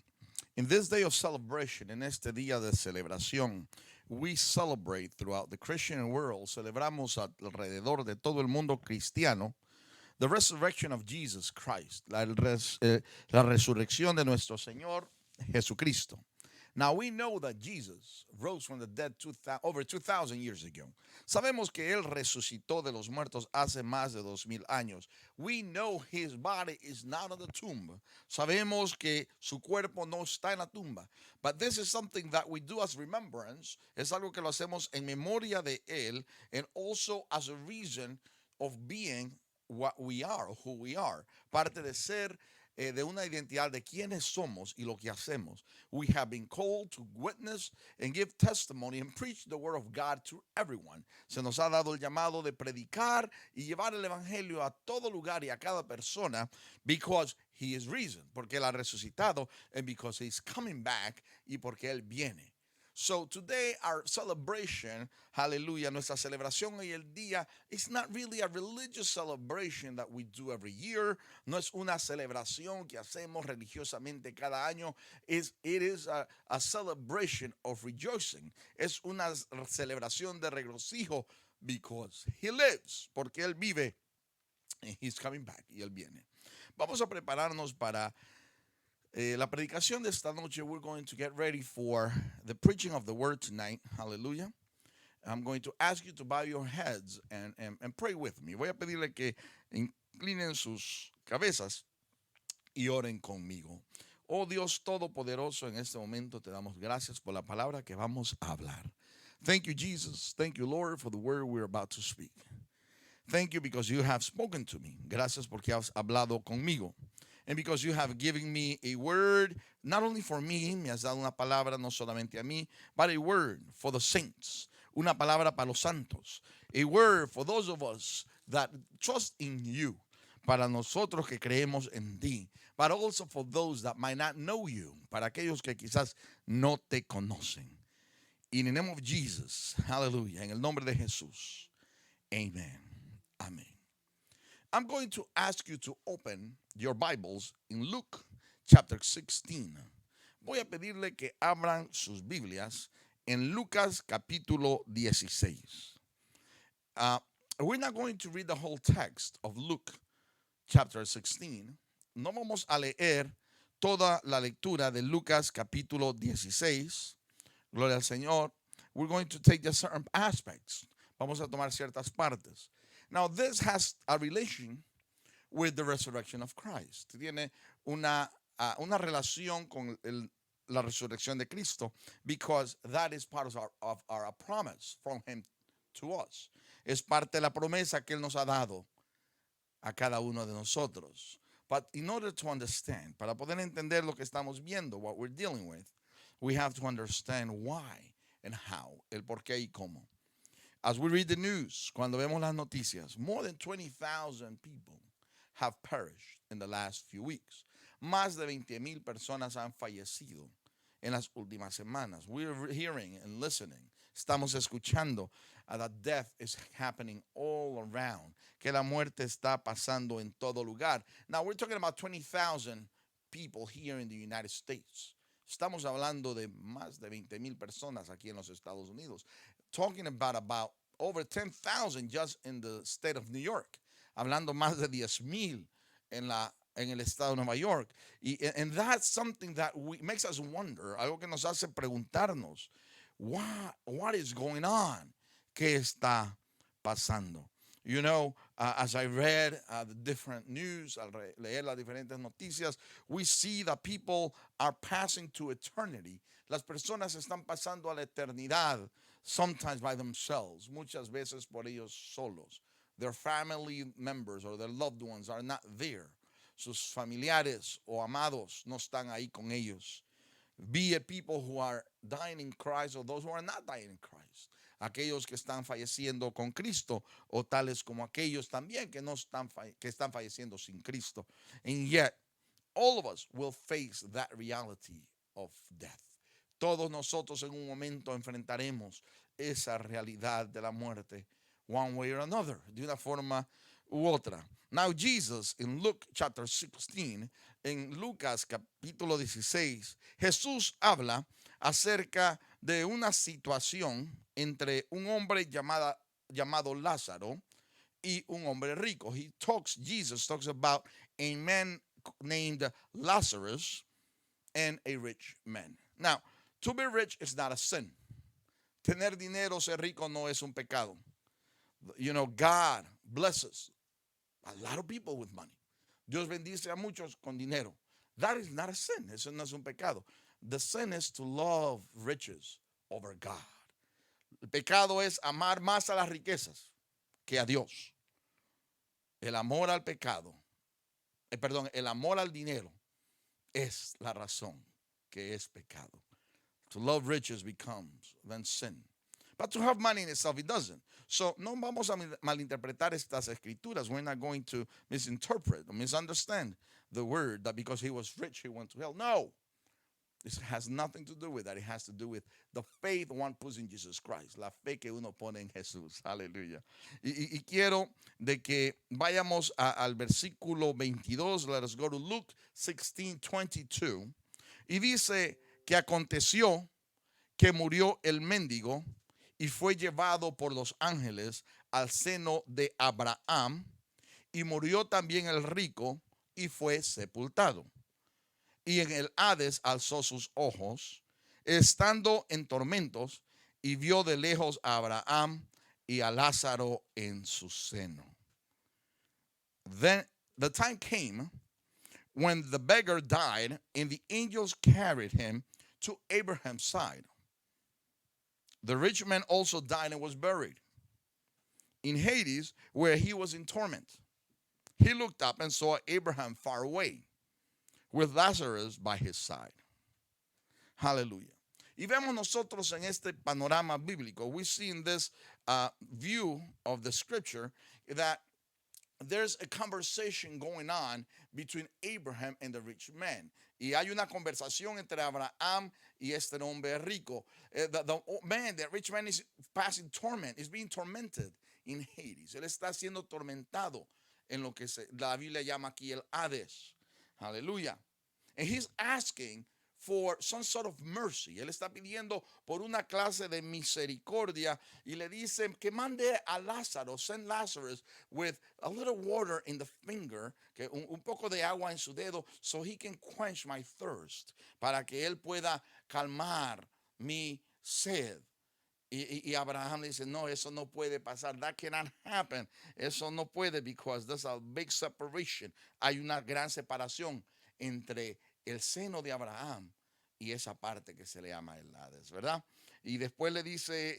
In this day of celebration, en este día de celebración, we celebrate throughout the Christian world, celebramos alrededor de todo el mundo cristiano, the resurrection of Jesus Christ, la resurrección de nuestro Señor Jesucristo. Now we know that Jesus rose from the dead over 2,000 years ago. Sabemos que Él resucitó de los muertos hace más de 2,000 años. We know His body is not in the tomb. Sabemos que su cuerpo no está en la tumba. But this is something that we do as remembrance. Es algo que lo hacemos en memoria de Él, and also as a reason of being what we are, who we are. Parte de ser de una identidad de quiénes somos y lo que hacemos. We have been called to witness and give testimony and preach the word of God to everyone. Se nos ha dado el llamado de predicar y llevar el evangelio a todo lugar y a cada persona, because he is risen, porque él ha resucitado, and because he's coming back, y porque él viene. So today our celebration, hallelujah, nuestra celebración hoy el día, it's not really a religious celebration that we do every year. No es una celebración que hacemos religiosamente cada año. It is a celebration of rejoicing. Es una celebración de regocijo, because he lives, porque él vive, and he's coming back, y él viene. Vamos a prepararnos para la predicación de esta noche. We're going to get ready for the preaching of the word tonight. Hallelujah. I'm going to ask you to bow your heads and pray with me. Voy a pedirle que inclinen sus cabezas y oren conmigo. Oh Dios Todopoderoso, en este momento te damos gracias por la palabra que vamos a hablar. Thank you, Jesus. Thank you, Lord, for the word we're about to speak. Thank you because you have spoken to me. Gracias porque has hablado conmigo. And because you have given me a word, not only for me, me has dado una palabra no solamente a mí, but a word for the saints, una palabra para los santos, a word for those of us that trust in you, para nosotros que creemos en ti, but also for those that might not know you, para aquellos que quizás no te conocen. In the name of Jesus, hallelujah, en el nombre de Jesús, amen, amén. I'm going to ask you to open your Bibles in Luke chapter 16. Voy a pedirle que abran sus Biblias en Lucas capítulo 16. We're not going to read the whole text of Luke chapter 16. No vamos a leer toda la lectura de Lucas capítulo 16. Gloria al Señor. We're going to take just certain aspects. Vamos a tomar ciertas partes. Now, this has a relation with the resurrection of Christ. Tiene una relación con la resurrección de Cristo, because that is part of our promise from Him to us. Es parte de la promesa que Él nos ha dado a cada uno de nosotros. But in order to understand, para poder entender lo que estamos viendo, what we're dealing with, we have to understand why and how, el por qué y cómo. As we read the news, cuando vemos las noticias, more than 20,000 people have perished in the last few weeks. Más de 20,000 personas han fallecido en las últimas semanas. We're hearing and listening. Estamos escuchando that death is happening all around. Que la muerte está pasando en todo lugar. Now, we're talking about 20,000 people here in the United States. Estamos hablando de más de 20,000 personas aquí en los Estados Unidos. Talking about over 10,000 just in the state of New York. Hablando más de 10,000 en el estado de Nueva York. And that's something that makes us wonder, algo que nos hace preguntarnos, what is going on? ¿Qué está pasando? You know, as I read the different news, al leer las diferentes noticias, we see that people are passing to eternity. Las personas están pasando a la eternidad, sometimes by themselves, muchas veces por ellos solos. Their family members or their loved ones are not there. Sus familiares o amados no están ahí con ellos. Be it people who are dying in Christ or those who are not dying in Christ. Aquellos que están falleciendo con Cristo o tales como aquellos también que no están que están falleciendo sin Cristo. And yet, all of us will face that reality of death. Todos nosotros en un momento enfrentaremos esa realidad de la muerte, one way or another, de una forma u otra. Now Jesus, in Luke chapter 16, en Lucas capítulo 16, Jesús habla acerca de una situación entre un hombre llamado Lázaro y un hombre rico. Jesus talks about a man named Lazarus and a rich man. Now, to be rich is not a sin. Tener dinero, ser rico no es un pecado. You know, God blesses a lot of people with money. Dios bendice a muchos con dinero. That is not a sin. Eso no es un pecado. The sin is to love riches over God. El pecado es amar más a las riquezas que a Dios. El amor al pecado, el amor al dinero es la razón que es pecado. To love riches becomes then sin. But to have money in itself, it doesn't. So, no vamos a malinterpretar estas escrituras. We're not going to misinterpret or misunderstand the word that because he was rich, he went to hell. No. This has nothing to do with that. It has to do with the faith one puts in Jesus Christ. La fe que uno pone en Jesús. Aleluya. Y quiero de que vayamos al versículo 22. Let us go to Luke 16:22. Y dice que aconteció que murió el mendigo y fue llevado por los ángeles al seno de Abraham, y murió también el rico y fue sepultado. Y en el Hades alzó sus ojos, estando en tormentos, y vio de lejos a Abraham y a Lázaro en su seno. Then the time came when the beggar died, and the angels carried him to Abraham's side. The rich man also died and was buried in Hades, where he was in torment. He looked up and saw Abraham far away, with Lazarus by his side. Hallelujah. Y vemos nosotros en este panorama bíblico, we see in this view of the scripture that there's a conversation going on between Abraham and the rich man. Y hay una conversación entre Abraham y este hombre rico. The rich man is passing torment, is being tormented in Hades. Él está siendo tormentado en lo que la Biblia llama aquí el Hades. Hallelujah. And he's asking for some sort of mercy. Él está pidiendo por una clase de misericordia y le dice que mande a Lázaro, send Lazarus with a little water in the finger, que un poco de agua en su dedo, so he can quench my thirst, para que él pueda calmar mi sed. Y Abraham le dice, no, eso no puede pasar. That cannot happen. Eso no puede, because there's a big separation. Hay una gran separación entre el seno de Abraham y esa parte que se le llama el Hades, ¿verdad? Y después le dice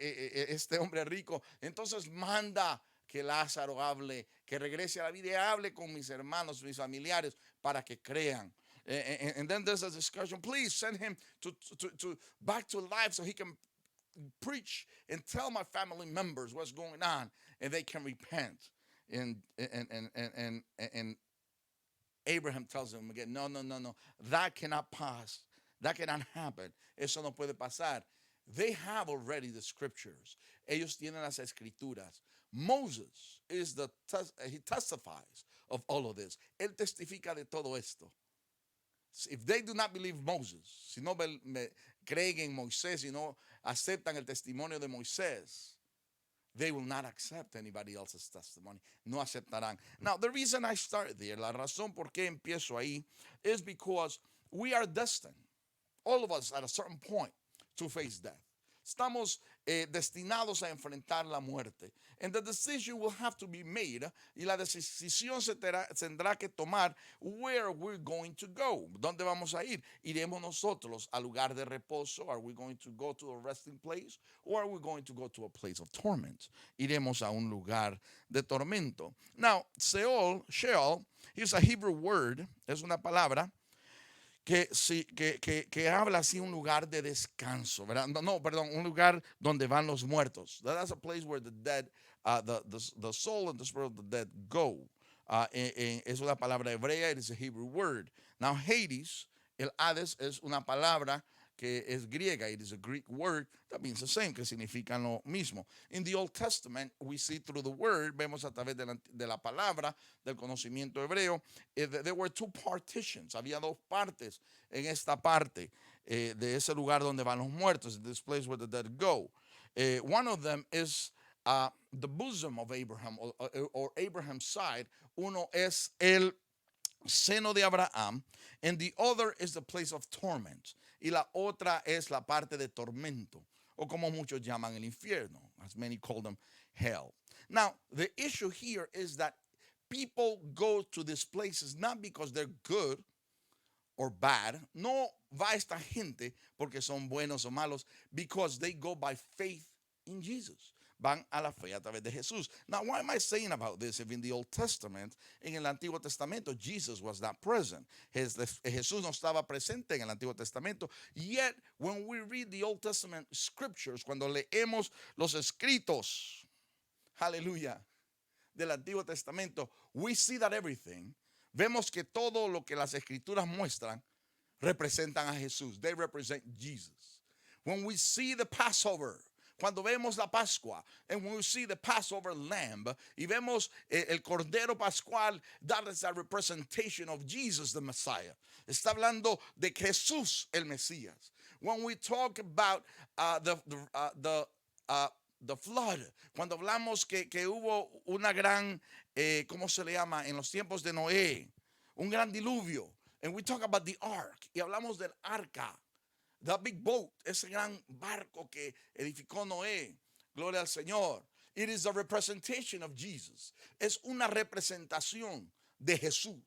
este hombre rico, entonces manda que Lázaro hable, que regrese a la vida y hable con mis hermanos, mis familiares, para que crean. And then there's a discussion, please send him to back to life so he can preach and tell my family members what's going on and they can repent. And Abraham tells him again, no. That cannot pass. That cannot happen. Eso no puede pasar. They have already the scriptures. Ellos tienen las escrituras. Moses he testifies of all of this. Él testifica de todo esto. If they do not believe Moses, si no creen en Moisés y no aceptan el testimonio de Moisés, they will not accept anybody else's testimony. No aceptarán. Now, the reason I start there, la razón por qué empiezo ahí, is because we are destined, all of us at a certain point, to face death. Estamos destinados a enfrentar la muerte. And the decision will have to be made. Y la decisión se tendrá que tomar where we're going to go. ¿Dónde vamos a ir? ¿Iremos nosotros al lugar de reposo? Are we going to go to a resting place? Or are we going to go to a place of torment? Iremos a un lugar de tormento. Now, Sheol is a Hebrew word. Es una palabra que habla así un lugar de descanso, ¿verdad? No, perdón, un lugar donde van los muertos. That's a place where the dead, the soul and the spirit of the dead go. Es una palabra hebrea, it is a Hebrew word. Now Hades, el Hades, es una palabra que es griega. It is a Greek word that means the same, que significa lo mismo. In the Old Testament, we see through the word, vemos a través de la palabra, del conocimiento hebreo, there were two partitions. Había dos partes en esta parte de ese lugar donde van los muertos, this place where the dead go. One of them is the bosom of Abraham, or Abraham's side. Uno es el seno de Abraham, and the other is the place of torment. Y la otra es la parte de tormento, o como muchos llaman el infierno, as many call them hell. Now, the issue here is that people go to these places not because they're good or bad. No va esta gente porque son buenos o malos, because they go by faith in Jesus. Van a la fe a través de Jesús. Now, why am I saying about this if in the Old Testament, en el Antiguo Testamento, Jesus was not present? Jesús no estaba presente en el Antiguo Testamento. Yet, when we read the Old Testament scriptures, cuando leemos los escritos, aleluya, del Antiguo Testamento, we see that everything, vemos que todo lo que las escrituras muestran representan a Jesús. They represent Jesus. When we see the Passover, cuando vemos la Pascua, and when we see the Passover lamb, y vemos el Cordero Pascual, that is a representation of Jesus, the Messiah. Está hablando de Jesús, el Mesías. When we talk about the flood, cuando hablamos que hubo una gran, ¿cómo se le llama? En los tiempos de Noé, un gran diluvio. And we talk about the ark, y hablamos del arca. The big boat, ese gran barco que edificó Noé. Gloria al Señor. It is a representation of Jesus. Es una representación de Jesús.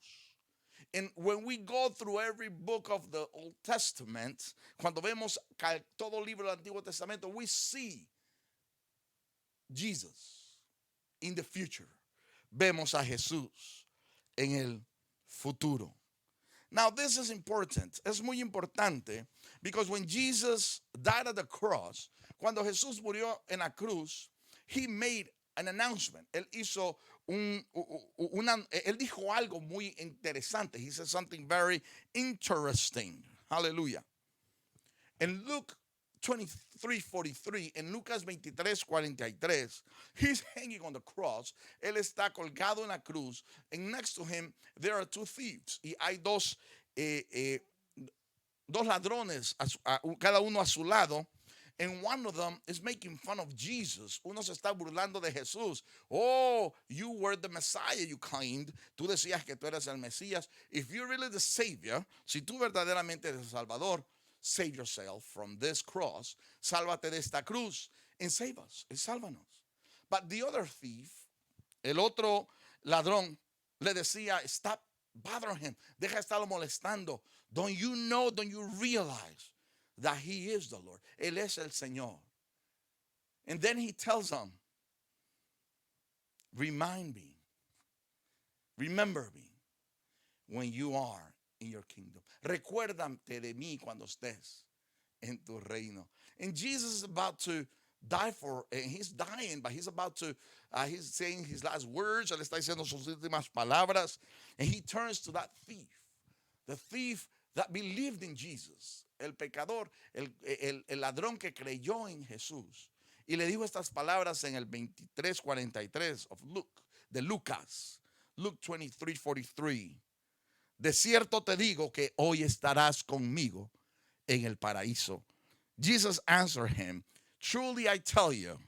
And when we go through every book of the Old Testament, cuando vemos todo libro del Antiguo Testamento, we see Jesus in the future. Vemos a Jesús en el futuro. Now, this is important. Es muy importante because when Jesus died at the cross, cuando Jesús murió en la cruz, he made an announcement. Él hizo él dijo algo muy interesante. He said something very interesting. Hallelujah. In Luke 23:43, en Lucas 23:43, he's hanging on the cross. Él está colgado en la cruz. And next to him, there are two thieves. Y hay dos ladrones, cada uno a su lado. And one of them is making fun of Jesus. Uno se está burlando de Jesús. Oh, you were the Messiah, you claimed. Tú decías que tú eres el Mesías. If you're really the Savior, si tú verdaderamente eres el Salvador, save yourself from this cross. Sálvate de esta cruz and save us. Y sálvanos. But the other thief, el otro ladrón, le decía, stop bothering him. Deja de estarlo molestando. Don't you know, don't you realize that he is the Lord? Él es el Señor. And then he tells them, remind me, remember me when you are in your kingdom. Recuérdate de mí cuando estés en tu reino. And Jesus is about to die and he's dying, but he's about to, he's saying his last words, él está diciendo sus últimas palabras, and he turns to that thief, the thief that believed in Jesus, el pecador, el ladrón que creyó en Jesús, y le dijo estas palabras en el 23:43 of Luke, de Lucas, Luke 23:43. De cierto te digo que hoy estarás conmigo en el paraíso. Jesus answered him, truly I tell you,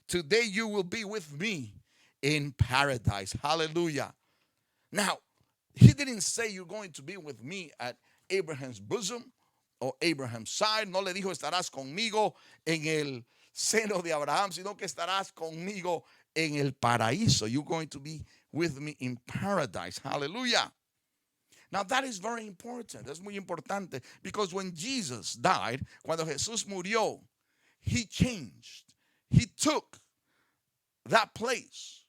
today you will be with me in paradise. Hallelujah. Now, he didn't say you're going to be with me at Abraham's bosom or Abraham's side. No le dijo estarás conmigo en el seno de Abraham, sino que estarás conmigo en el paraíso. You're going to be with me in paradise. Hallelujah. Now that is very important. Es muy importante. Because when Jesus died, cuando Jesús murió, he changed. He took that place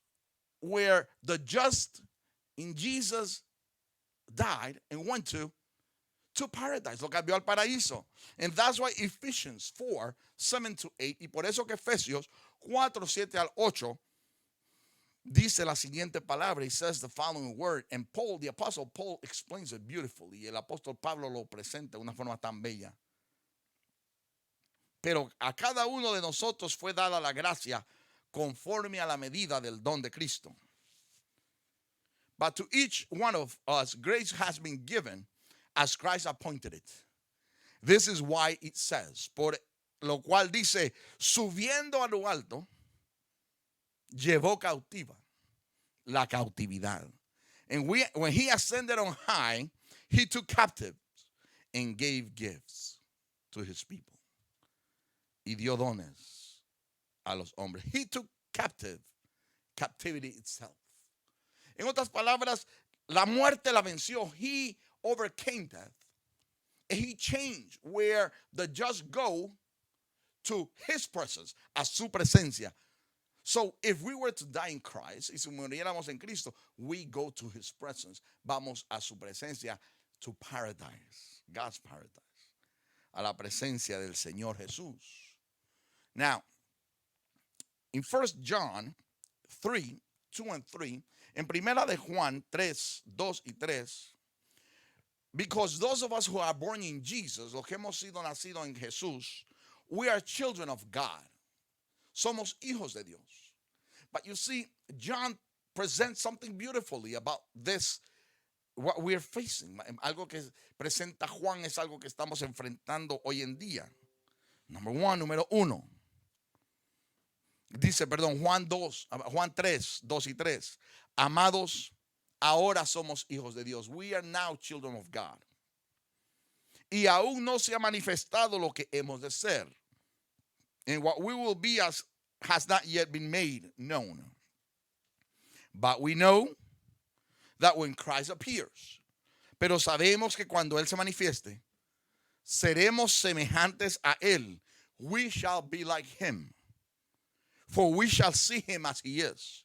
where the just in Jesus died and went to paradise. Lo cambió al paraíso. And that's why Ephesians 4:7-8, y por eso que Efesios 4:7-8 dice la siguiente palabra. He says the following word, and Paul, the apostle Paul, explains it beautifully. Y el apóstol Pablo lo presenta de una forma tan bella. Pero a cada uno de nosotros fue dada la gracia conforme a la medida del don de Cristo. But to each one of us, grace has been given as Christ appointed it. This is why it says, por lo cual dice, subiendo a lo alto, llevó cautiva la cautividad. And when he ascended on high, he took captives and gave gifts to his people. Y dio dones a los hombres. He took captivity itself. En otras palabras, la muerte la venció. He overcame death. And he changed where the just go to his presence, a su presencia. So if we were to die in Christ, y si muriéramos en Cristo, we go to his presence. Vamos a su presencia, to paradise, God's paradise, a la presencia del Señor Jesús. Now, in 1 John 3:2-3, en primera de Juan 3:2-3, because those of us who are born in Jesus, los que hemos sido nacidos en Jesús, we are children of God. Somos hijos de Dios. But you see, John presents something beautifully about this, what we're facing. Algo que presenta Juan es algo que estamos enfrentando hoy en día. Número uno. Dice, Juan 3:2-3. Amados, ahora somos hijos de Dios. We are now children of God. Y aún no se ha manifestado lo que hemos de ser. And what we will be as has not yet been made known. But we know that when Christ appears, pero sabemos que cuando Él se manifieste, seremos semejantes a Él. We shall be like Him. For we shall see Him as He is.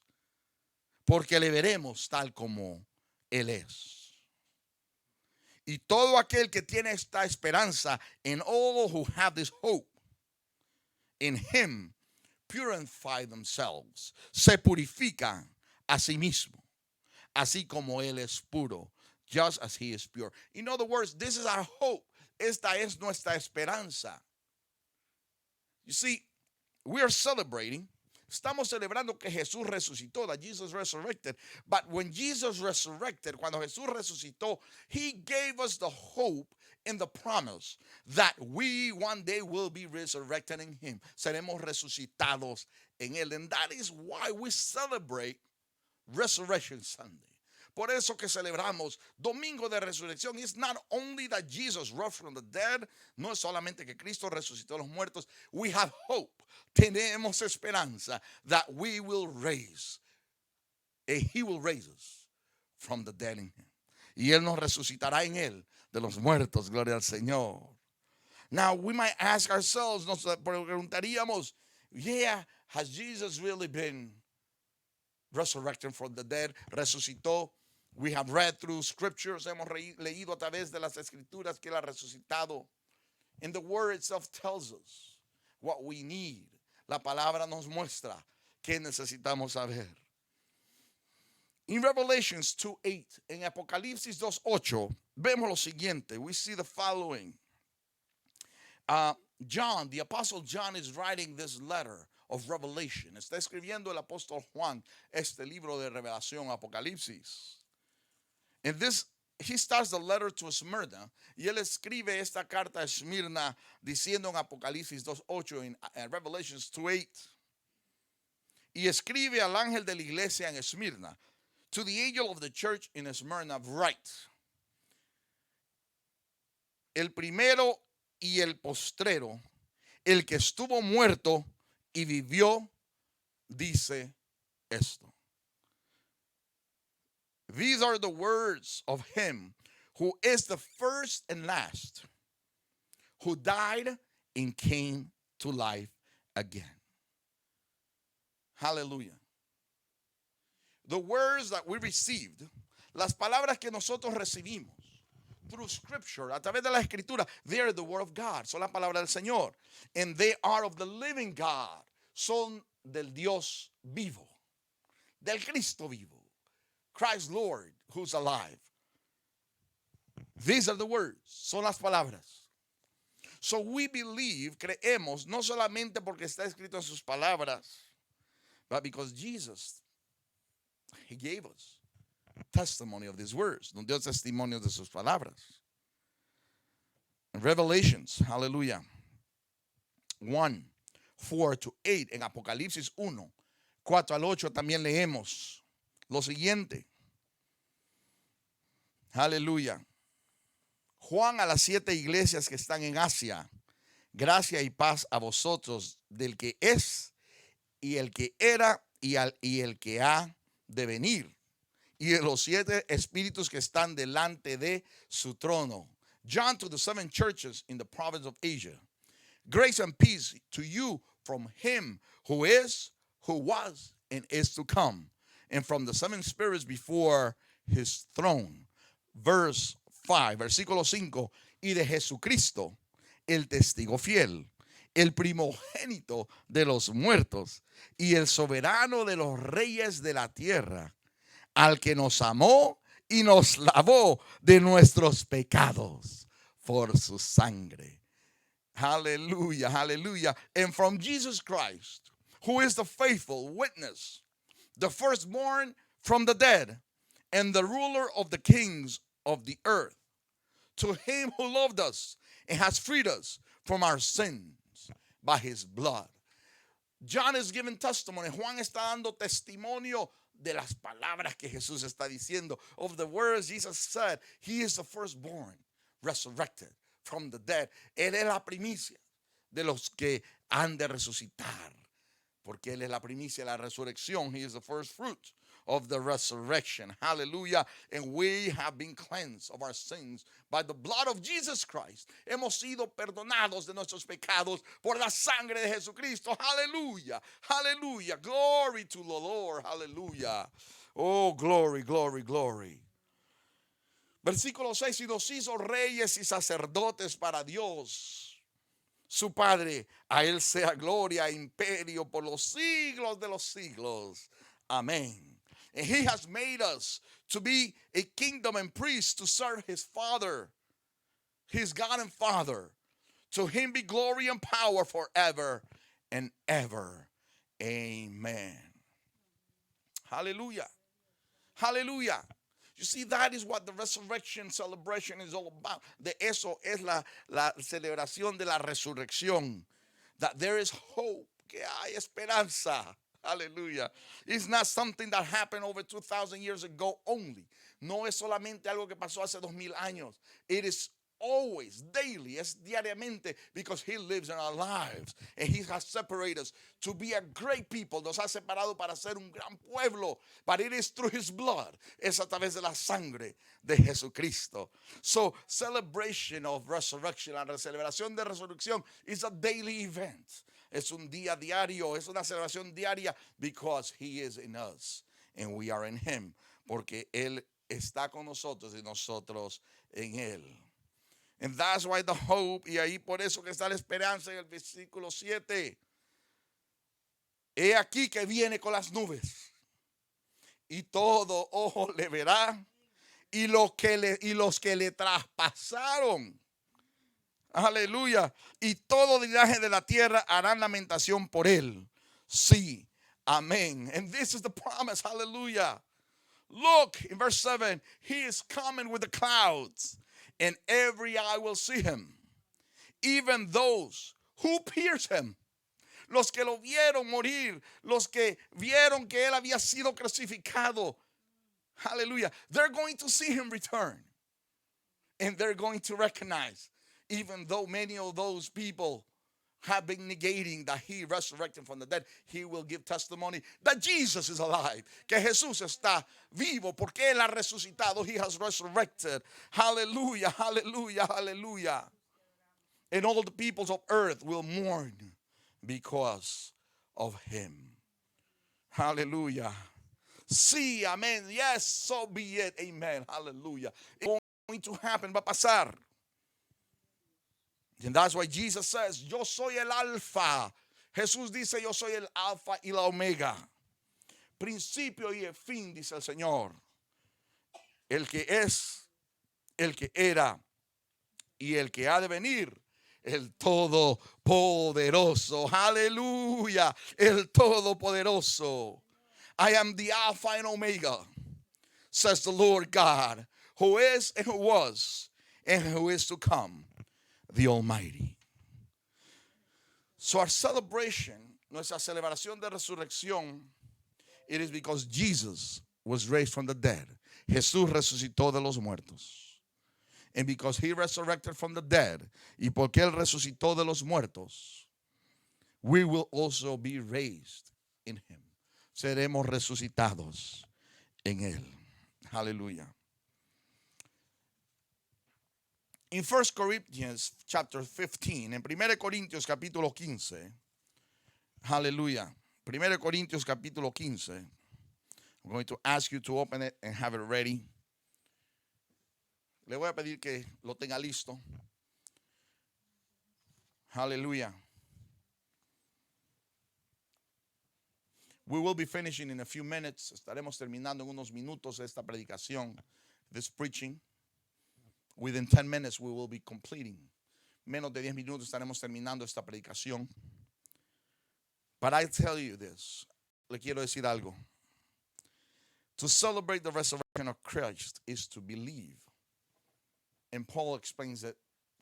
Porque le veremos tal como Él es. Y todo aquel que tiene esta esperanza, and all who have this hope in Him, purify themselves, se purifican a sí mismo, así como Él es puro, just as He is pure. In other words, this is our hope. Esta es nuestra esperanza. You see, we are celebrating. Estamos celebrando que Jesús resucitó, that Jesus resurrected. But when Jesus resurrected, cuando Jesús resucitó, He gave us the hope in the promise that we one day will be resurrected in Him. Seremos resucitados en Él. And that is why we celebrate Resurrection Sunday. Por eso que celebramos Domingo de Resurrección. It's not only that Jesus rose from the dead, no es solamente que Cristo resucitó a los muertos. We have hope. Tenemos esperanza that we will raise, and He will raise us from the dead in Him. Y Él nos resucitará en Él de los muertos. Gloria al Señor. Now we might ask ourselves, nos preguntaríamos, yeah, has Jesus really been resurrected from the dead? Resucitó. We have read through scriptures, hemos leído a través de las escrituras que Él ha resucitado. And the word itself tells us what we need. La palabra nos muestra qué necesitamos saber. In Revelations 2:8, en Apocalipsis 2:8, vemos lo siguiente. We see the following. John, the apostle John, is writing this letter of Revelation. Está escribiendo el apóstol Juan este libro de revelación, Apocalipsis. And this, he starts the letter to Smyrna, y él escribe esta carta a Esmirna diciendo en Apocalipsis 2:8, en Revelations 2:8, y escribe al ángel de la iglesia en Esmirna, to the angel of the church in Smyrna write. El primero y el postrero, el que estuvo muerto y vivió, dice esto. These are the words of him who is the first and last, who died and came to life again. Hallelujah. The words that we received, las palabras que nosotros recibimos through scripture, a través de la escritura, they are the word of God, son la palabra del Señor. And they are of the living God, son del Dios vivo, del Cristo vivo, Christ Lord, who's alive. These are the words, son las palabras. So we believe, creemos, no solamente porque está escrito en sus palabras, but because Jesus, he gave us testimony of these words. Nos dio testimonio de sus palabras. In Revelations, hallelujah, 1, 4-8, en Apocalipsis 1, 4 al 8 también leemos lo siguiente. Aleluya. Juan a las 7 iglesias que están en Asia, gracia y paz a vosotros del que es y el que era y el que ha de venir, y de los 7 espíritus que están delante de su trono. John to the 7 churches in the province of Asia. Grace and peace to you from him who is, who was, and is to come, and from the 7 spirits before his throne. Verse 5, versículo 5, y de Jesucristo, el testigo fiel, el primogénito de los muertos y el soberano de los reyes de la tierra, al que nos amó y nos lavó de nuestros pecados por su sangre. Hallelujah, hallelujah. And from Jesus Christ, who is the faithful witness, the firstborn from the dead, and the ruler of the kings of the earth, to him who loved us and has freed us from our sins by his blood. John is giving testimony. Juan está dando testimonio de las palabras que Jesús está diciendo, of the words Jesus said. He is the firstborn, resurrected from the dead. Él es la primicia de los que han de resucitar, porque él es la primicia de la resurrección. He is the first fruit of the resurrection. Hallelujah. And we have been cleansed of our sins by the blood of Jesus Christ. Hemos sido perdonados de nuestros pecados por la sangre de Jesucristo. Hallelujah. Hallelujah. Glory to the Lord. Hallelujah. Oh, glory, glory, glory. Versículo 6, y nos hizo reyes y sacerdotes para Dios, su Padre. A él sea gloria e imperio por los siglos de los siglos. Amén. And he has made us to be a kingdom and priests to serve his Father, his God and Father. To him be glory and power forever and ever. Amen. Hallelujah. Hallelujah. You see, that is what the resurrection celebration is all about. De eso es la celebración de la resurrección. That there is hope, que hay esperanza. Hallelujah. It's not something that happened over 2,000 years ago only. No es solamente algo que pasó hace 2,000 años. It is always, daily, es diariamente, because he lives in our lives. And he has separated us to be a great people. Nos ha separado para ser un gran pueblo. But it is through his blood. Es a través de la sangre de Jesucristo. So, celebration of resurrection, la celebración de resurrección is a daily event. Es un día diario, es una celebración diaria, because he is in us and we are in him. Porque él está con nosotros y nosotros en él. And that's why the hope, y ahí por eso que está la esperanza en el versículo 7. He aquí que viene con las nubes, y todo ojo le verá, y los que le traspasaron. Aleluya. Y todo linaje de la tierra harán lamentación por él. Sí. Amén. And this is the promise. Hallelujah. Look, in verse 7, he is coming with the clouds, and every eye will see him, even those who pierced him. Los que lo vieron morir, los que vieron que él había sido crucificado. Hallelujah. They're going to see him return, and they're going to recognize. even though many of those people have been negating that he resurrected from the dead, he will give testimony that Jesus is alive, que Jesús está vivo, porque él ha resucitado. He has resurrected. Hallelujah, hallelujah, hallelujah. And all the peoples of earth will mourn because of him. Hallelujah. Sí, amén. Yes, so be it. Amen. Hallelujah. It's going to happen, va a pasar. And that's why Jesus says, yo soy el alfa. Jesús dice, yo soy el alfa y la omega. Principio y el fin, dice el Señor. El que es, el que era y el que ha de venir. El Todopoderoso. Aleluya. El Todopoderoso. I am the Alpha and Omega, says the Lord God, who is and who was and who is to come, the Almighty. So our celebration, nuestra celebración de resurrección, it is because Jesus was raised from the dead. Jesús resucitó de los muertos. And because he resurrected from the dead, y porque él resucitó de los muertos, we will also be raised in him. Seremos resucitados en él. Aleluya. In 1 Corinthians chapter 15, en 1 Corintios capítulo 15, aleluya. 1 Corintios capítulo 15. I'm going to ask you to open it and have it ready. Le voy a pedir que lo tenga listo. Aleluya. We will be finishing in a few minutes. Estaremos terminando en unos minutos esta predicación, this preaching. Within 10 minutes we will be completing. Menos de 10 minutos estaremos terminando esta predicación. But I tell you this, le quiero decir algo. To celebrate the resurrection of Christ is to believe. And Paul explains it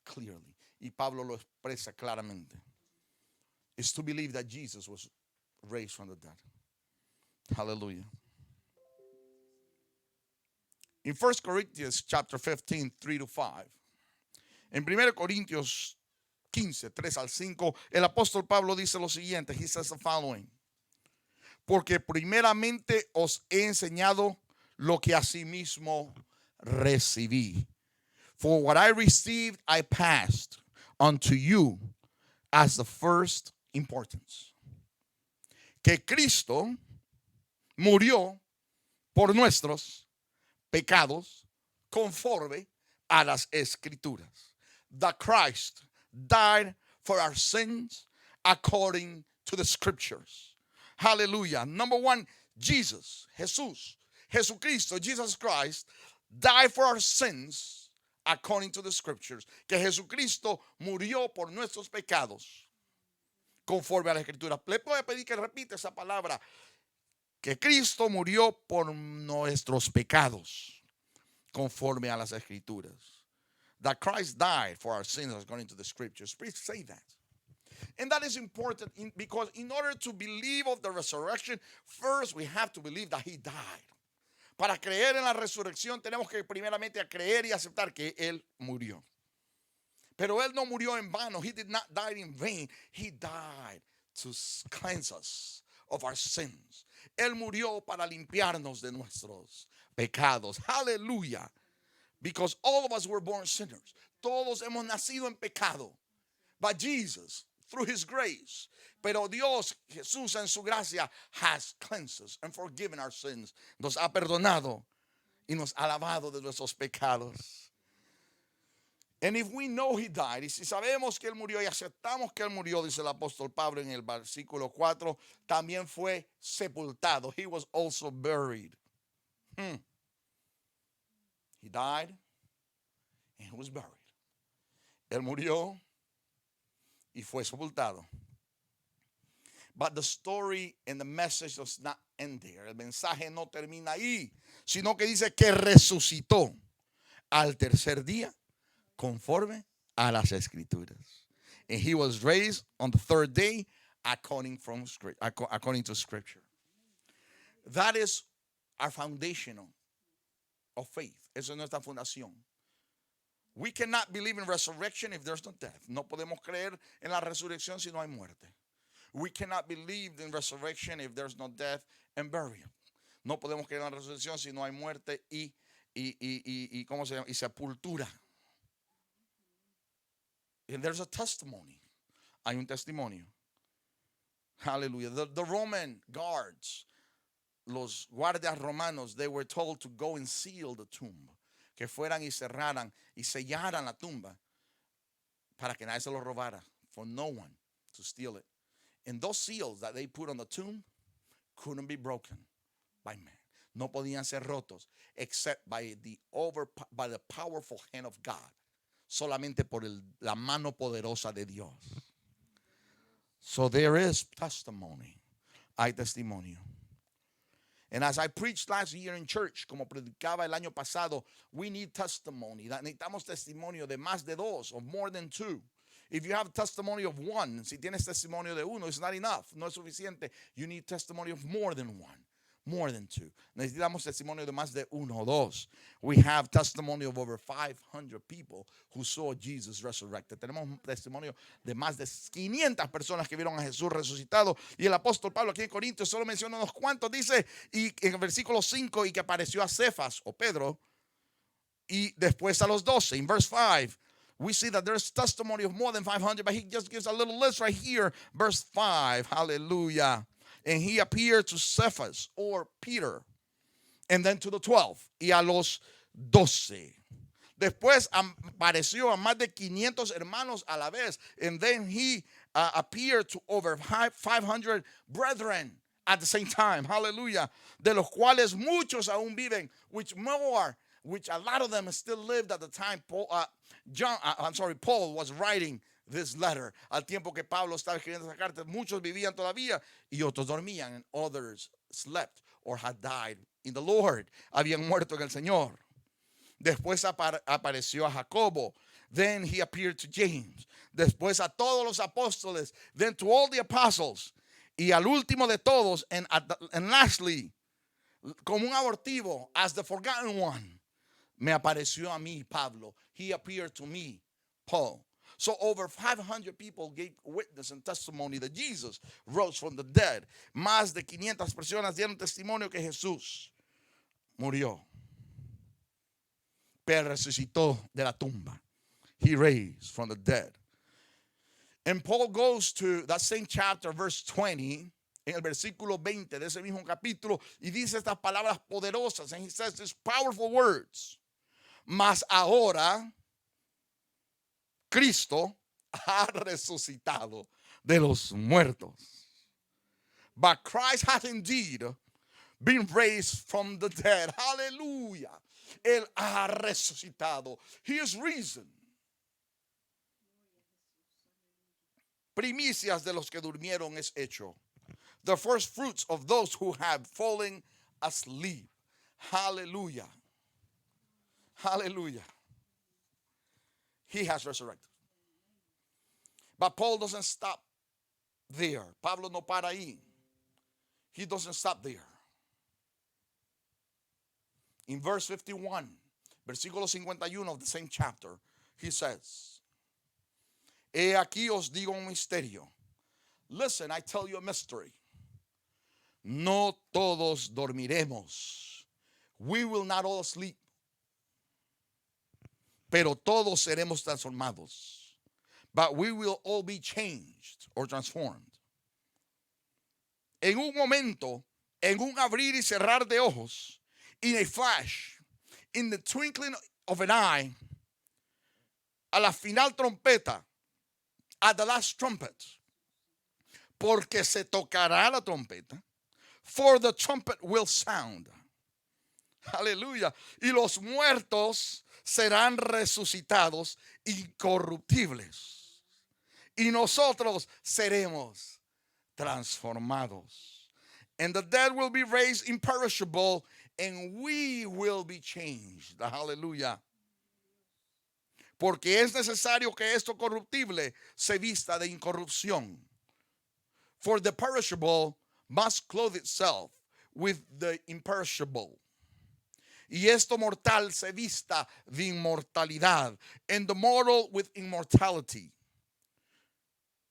clearly. Y Pablo lo expresa claramente. Is to believe that Jesus was raised from the dead. Hallelujah. In 1 Corinthians chapter 15, 3-5. En 1 Corintios 15, 3 al 5, el apóstol Pablo dice lo siguiente. He says the following. Porque primeramente os he enseñado lo que asimismo recibí. For what I received, I passed unto you as the first importance. Que Cristo murió por nuestros pecados conforme a las escrituras. That Christ died for our sins according to the scriptures. Hallelujah. Number one, Jesus, Jesús, Jesucristo, Jesus Christ, died for our sins according to the scriptures. Que Jesucristo murió por nuestros pecados conforme a la escritura. Le puedo pedir que repita esa palabra. Que Cristo murió por nuestros pecados conforme a las escrituras. That Christ died for our sins according to the scriptures. Please say that. And that is important because in order to believe of the resurrection, first we have to believe that he died. Para creer en la resurrección tenemos que primeramente creer y aceptar que él murió. Pero él no murió en vano. He did not die in vain. He died to cleanse us of our sins. Él murió para limpiarnos de nuestros pecados. Hallelujah. Because all of us were born sinners. Todos hemos nacido en pecado. But Jesus, through his grace, pero Dios, Jesús en su gracia, has cleansed us and forgiven our sins. Nos ha perdonado y nos ha lavado de nuestros pecados. And if we know he died, y si sabemos que él murió y aceptamos que él murió, dice el apóstol Pablo en el versículo 4, también fue sepultado. He was also buried. He died and he was buried. Él murió y fue sepultado. But the story and the message does not end there. El mensaje no termina ahí, sino que dice que resucitó al tercer día conforme a las escrituras. And he was raised on the third day according to scripture. That is our foundation of faith. Esa es nuestra fundación. We cannot believe in resurrection if there's no death. No podemos creer en la resurrección si no hay muerte. We cannot believe in resurrection if there's no death and burial. No podemos creer en la resurrección si no hay muerte y ¿cómo se llama? Y sepultura. And there's a testimony. Hay un testimonio. Hallelujah. The Roman guards, los guardias romanos, they were told to go and seal the tomb. Que fueran y cerraran y sellaran la tumba para que nadie se lo robara. For no one to steal it. And those seals that they put on the tomb couldn't be broken by man. No podían ser rotos except by the powerful hand of God. Solamente por la mano poderosa de Dios. So there is testimony. Hay testimonio. And as I preached last year in church, como predicaba el año pasado, we need testimony. Necesitamos testimonio de más de dos, or more than two. If you have testimony of one, si tienes testimonio de uno, it's not enough. No es suficiente. You need testimony of more than one, more than two. Necesitamos testimonio de más de uno o dos. We have testimony of over 500 people who saw Jesus resurrected. Tenemos un testimonio de más de 500 personas que vieron a Jesús resucitado. Y el apóstol Pablo aquí en Corintios solo menciona unos cuantos. Dice, y en el versículo 5, y que apareció a Cefas o Pedro, y después a los 12. In verse 5, we see that there's testimony of more than 500, but he just gives a little list right here. Verse 5, hallelujah. And he appeared to Cephas or Peter, and then to the 12, y a los 12. Después apareció a más de 500 hermanos a la vez, and then he appeared to over 500 brethren at the same time. Hallelujah. De los cuales muchos aún viven, which a lot of them still lived at the time Paul was writing this letter. Al tiempo que Pablo estaba escribiendo esa carta, muchos vivían todavía y otros dormían, and others slept or had died in the Lord. Habían muerto en el Señor. Después apareció a Jacobo. Then he appeared to James. Después a todos los apóstoles. Then to all the apostles. Y al último de todos, and lastly, como un abortivo, as the forgotten one, me apareció a mí, Pablo. He appeared to me, Paul. So over 500 people gave witness and testimony that Jesus rose from the dead. Más de 500 personas dieron testimonio que Jesús murió, pero resucitó de la tumba. He raised from the dead. And Paul goes to that same chapter, verse 20, en el versículo 20 de ese mismo capítulo, y dice estas palabras poderosas, and he says these powerful words. Mas ahora Cristo ha resucitado de los muertos. But Christ hath indeed been raised from the dead. Hallelujah. Él ha resucitado. He is risen. Primicias de los que durmieron es hecho. The first fruits of those who have fallen asleep. Hallelujah. Hallelujah. He has resurrected. But Paul doesn't stop there. Pablo no para ahí. He doesn't stop there. In verse 51, versículo 51 of the same chapter, he says, He aquí os digo un misterio. Listen, I tell you a mystery. No todos dormiremos. We will not all sleep. Pero todos seremos transformados. But we will all be changed or transformed. En un momento, en un abrir y cerrar de ojos, in a flash, in the twinkling of an eye, a la final trompeta, at the last trumpet, porque se tocará la trompeta, for the trumpet will sound. Aleluya. Y los muertos serán resucitados incorruptibles. Y nosotros seremos transformados. And the dead will be raised imperishable, and we will be changed. Aleluya. Porque es necesario que esto corruptible se vista de incorrupción. For the perishable must clothe itself with the imperishable. y esto mortal se vista de inmortalidad. And the mortal with immortality.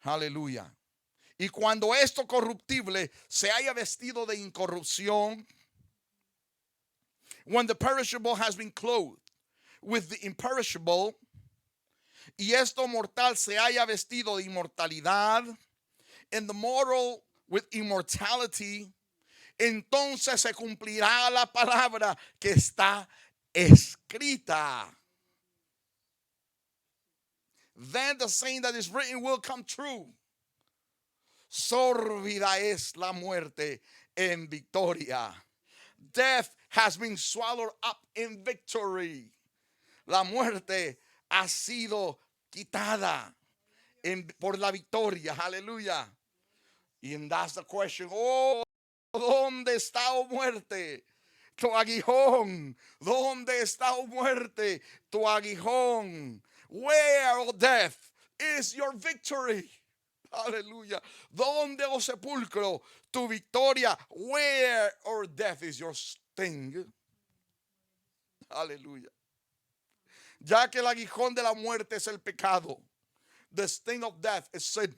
Aleluya. Y cuando esto corruptible se haya vestido de incorrupción, when the perishable has been clothed with the imperishable, y esto mortal se haya vestido de inmortalidad, and the mortal with immortality, entonces se cumplirá la palabra que está escrita. Then the saying that is written will come true. Sórbida es la muerte en victoria. Death has been swallowed up in victory. La muerte ha sido quitada por la victoria. Aleluya. And that's the question. Oh, ¿dónde está, oh muerte, tu aguijón? ¿Dónde está, oh muerte, tu aguijón? Where, oh death, is your victory? Aleluya. ¿Dónde, oh sepulcro, tu victoria? Where, oh death, is your sting? Aleluya. Ya que el aguijón de la muerte es el pecado. The sting of death is sin.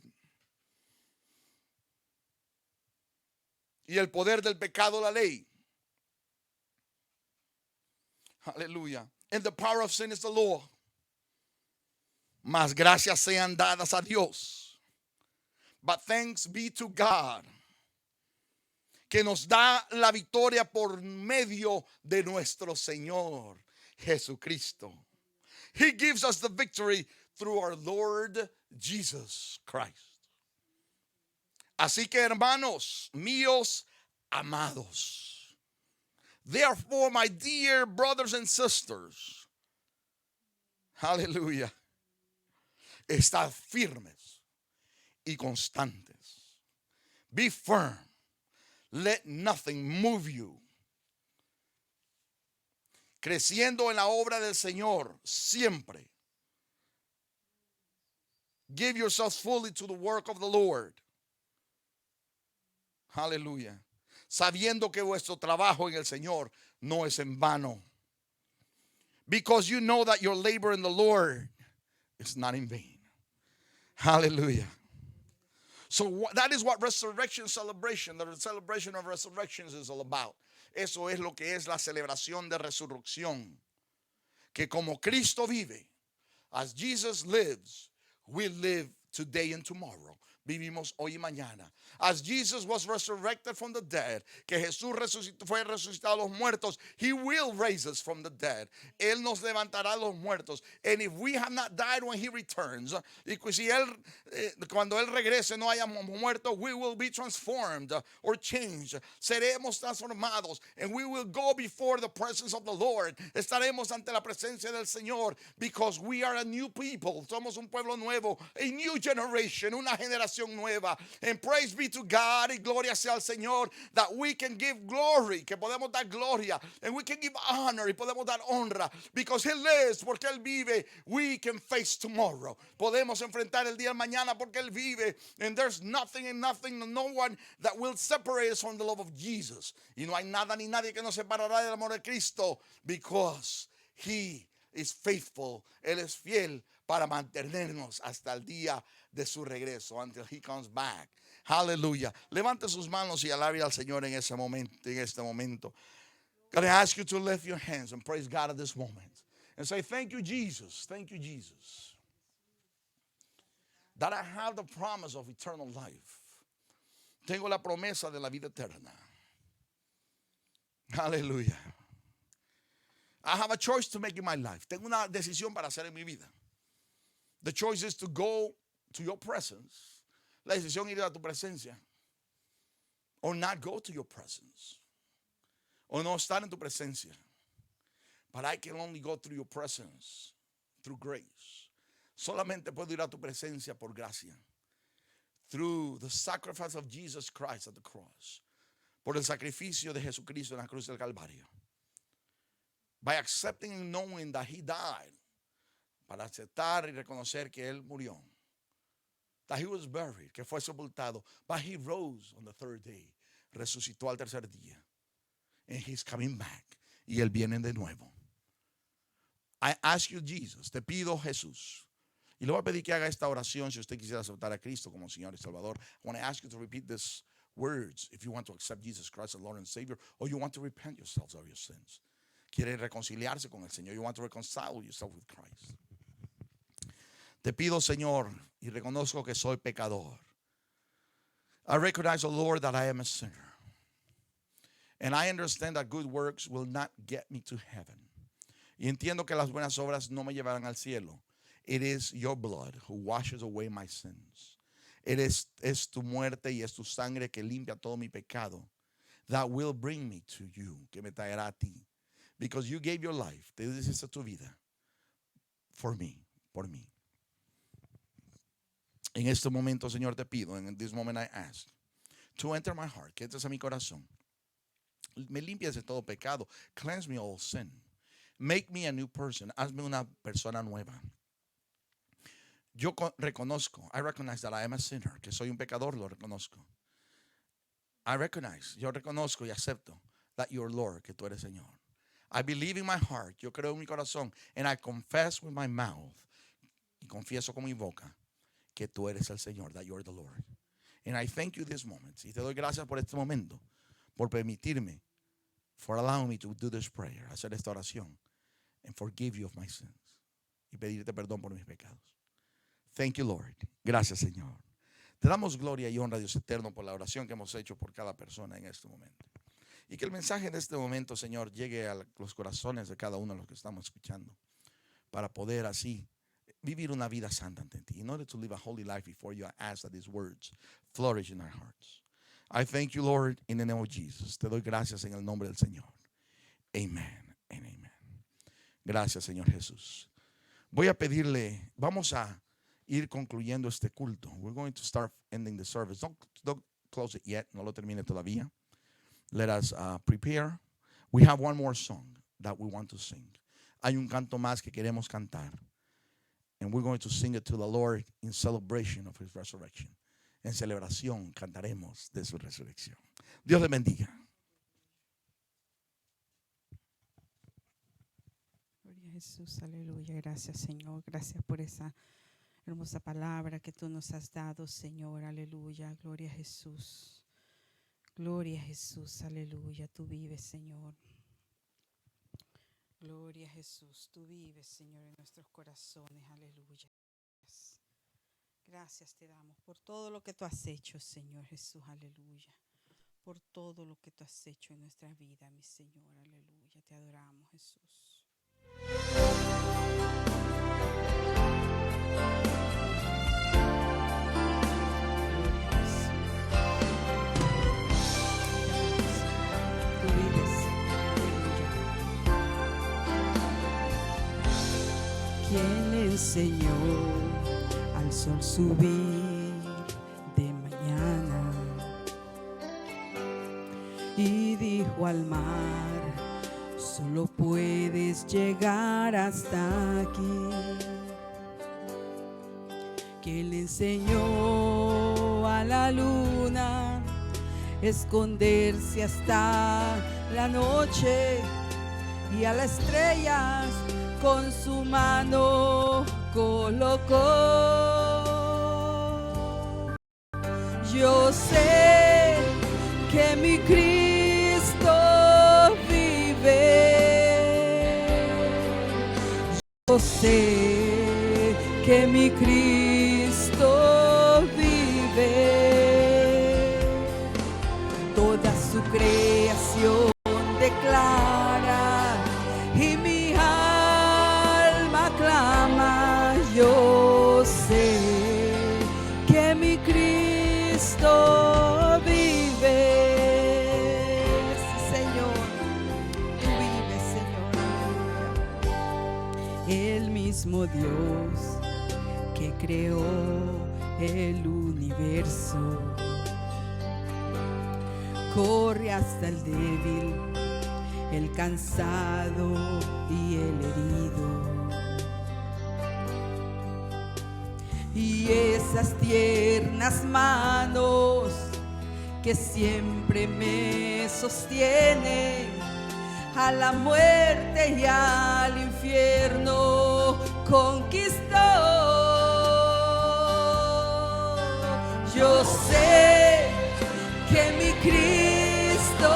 Y el poder del pecado, la ley. Aleluya. And the power of sin is the law. Mas gracias sean dadas a Dios. But thanks be to God, que nos da la victoria por medio de nuestro Señor Jesucristo. He gives us the victory through our Lord Jesus Christ. Así que, hermanos míos amados, therefore, my dear brothers and sisters, aleluya, estad firmes y constantes. Be firm. Let nothing move you. Creciendo en la obra del Señor siempre. Give yourselves fully to the work of the Lord. Aleluya. Sabiendo que vuestro trabajo en el Señor no es en vano. Because you know that your labor in the Lord is not in vain. Hallelujah. So that is what resurrection celebration, the celebration of resurrections is all about. Eso es lo que es la celebración de resurrección. Que como Cristo vive, as Jesus lives, we live today and tomorrow. Vivimos hoy y mañana. As Jesus was resurrected from the dead, que Jesús fue resucitado de los muertos, He will raise us from the dead. Él nos levantará los muertos. And if we have not died when He returns, y si cuando Él regrese no hayamos muerto, we will be transformed or changed. Seremos transformados. And we will go before the presence of the Lord. Estaremos ante la presencia del Señor, because we are a new people. Somos un pueblo nuevo, a new generation, una generación nueva. And praise be to God, y gloria sea al Señor, that we can give glory, que podemos dar gloria, and we can give honor, y podemos dar honra, because He lives, porque Él vive. We can face tomorrow. Podemos enfrentar el día de mañana porque Él vive, and there's nothing and nothing, no one that will separate us from the love of Jesus. Y no hay nada ni nadie que nos separará del amor de Cristo, because He is faithful. Él es fiel para mantenernos hasta el día de su regreso, until He comes back. Aleluya. Levante sus manos y alabe al Señor en ese momento, en este momento. God, I ask you to lift your hands and praise God at this moment and say, thank you, Jesus. Thank you, Jesus, that I have the promise of eternal life. Tengo la promesa de la vida eterna. Aleluya. I have a choice to make in my life. Tengo una decisión para hacer en mi vida. The choice is to go to your presence. La decisión es ir a tu presencia. Or not go to your presence. O no estar en tu presencia. But I can only go through your presence through grace. Solamente puedo ir a tu presencia por gracia. Through the sacrifice of Jesus Christ at the cross. Por el sacrificio de Jesucristo en la cruz del Calvario. By accepting and knowing that He died. Para aceptar y reconocer que Él murió. That He was buried, que fue sepultado, but He rose on the third day. Resucitó al tercer día. And He's coming back. y Él viene de nuevo. I ask you, Jesus, te pido, Jesús, y le voy a pedir que haga esta oración si usted quisiera aceptar a Cristo como Señor y Salvador. I want to ask you to repeat these words if you want to accept Jesus Christ as Lord and Savior, or you want to repent yourselves of your sins. Quiere reconciliarse con el Señor. You want to reconcile yourself with Christ. Te pido, Señor, y reconozco que soy pecador. I recognize, O Lord, that I am a sinner. And I understand that good works will not get me to heaven. Y entiendo que las buenas obras no me llevarán al cielo. It is your blood who washes away my sins. Es tu muerte y es tu sangre que limpia todo mi pecado. That will bring me to you, que me traerá a ti. Because you gave your life, te diste tu vida for me, por mí. En este momento, Señor, te pido, in this moment I ask, to enter my heart, que entres a mi corazón. Me limpias de todo pecado. Cleanse me all sin. Make me a new person. Hazme una persona nueva. Yo reconozco, I recognize that I am a sinner, que soy un pecador, lo reconozco. Yo reconozco y acepto that you're Lord, que tú eres Señor. I believe in my heart, yo creo en mi corazón, and I confess with my mouth, y confieso con mi boca, que tú eres el Señor, that you're the Lord. And I thank you this moment. Y te doy gracias por este momento, por permitirme, for allowing me to do this prayer, hacer esta oración, and forgive you of my sins, y pedirte perdón por mis pecados. Thank you, Lord. Gracias, Señor. Te damos gloria y honra, Dios eterno, por la oración que hemos hecho por cada persona en este momento. Y que el mensaje de este momento, Señor, llegue a los corazones de cada uno de los que estamos escuchando, para poder así vivir una vida santa ante ti. In order to live a holy life before you, I ask that these words flourish in our hearts. I thank you, Lord, in the name of Jesus. Te doy gracias en el nombre del Señor. Amen and amen. Gracias, Señor Jesús. Voy a pedirle, vamos a ir concluyendo este culto. We're going to start ending the service. Don't close it yet. No lo termine todavía. Let us prepare. We have one more song that we want to sing. Hay un canto más que queremos cantar. And we're going to sing it to the Lord in celebration of His resurrection. En celebración cantaremos de su resurrección. Dios le bendiga. Gloria a Jesús, aleluya. Gracias, Señor. Gracias por esa hermosa palabra que tú nos has dado, Señor. Aleluya. Gloria a Jesús. Gloria a Jesús, aleluya. Tú vives, Señor. Gloria a Jesús. Tú vives, Señor, en nuestros corazones. Aleluya. Gracias te damos por todo lo que tú has hecho, Señor Jesús. Aleluya. Por todo lo que tú has hecho en nuestra vida, mi Señor. Aleluya. Te adoramos, Jesús. ¿Quién le enseñó al sol subir de mañana y dijo al mar, solo puedes llegar hasta aquí? ¿Quién le enseñó a la luna esconderse hasta la noche y a las estrellas con su mano colocó? Yo sé que mi Cristo vive. Yo sé que mi Cristo vive. Toda su creación declara y mi alma clama. Yo sé que mi Cristo vive. Sí, Señor, tú vives, Señor. El mismo Dios que creó el universo corre hasta el débil, el cansado y el herido. Y esas tiernas manos que siempre me sostienen a la muerte y al infierno conquistó. Yo sé que mi Cristo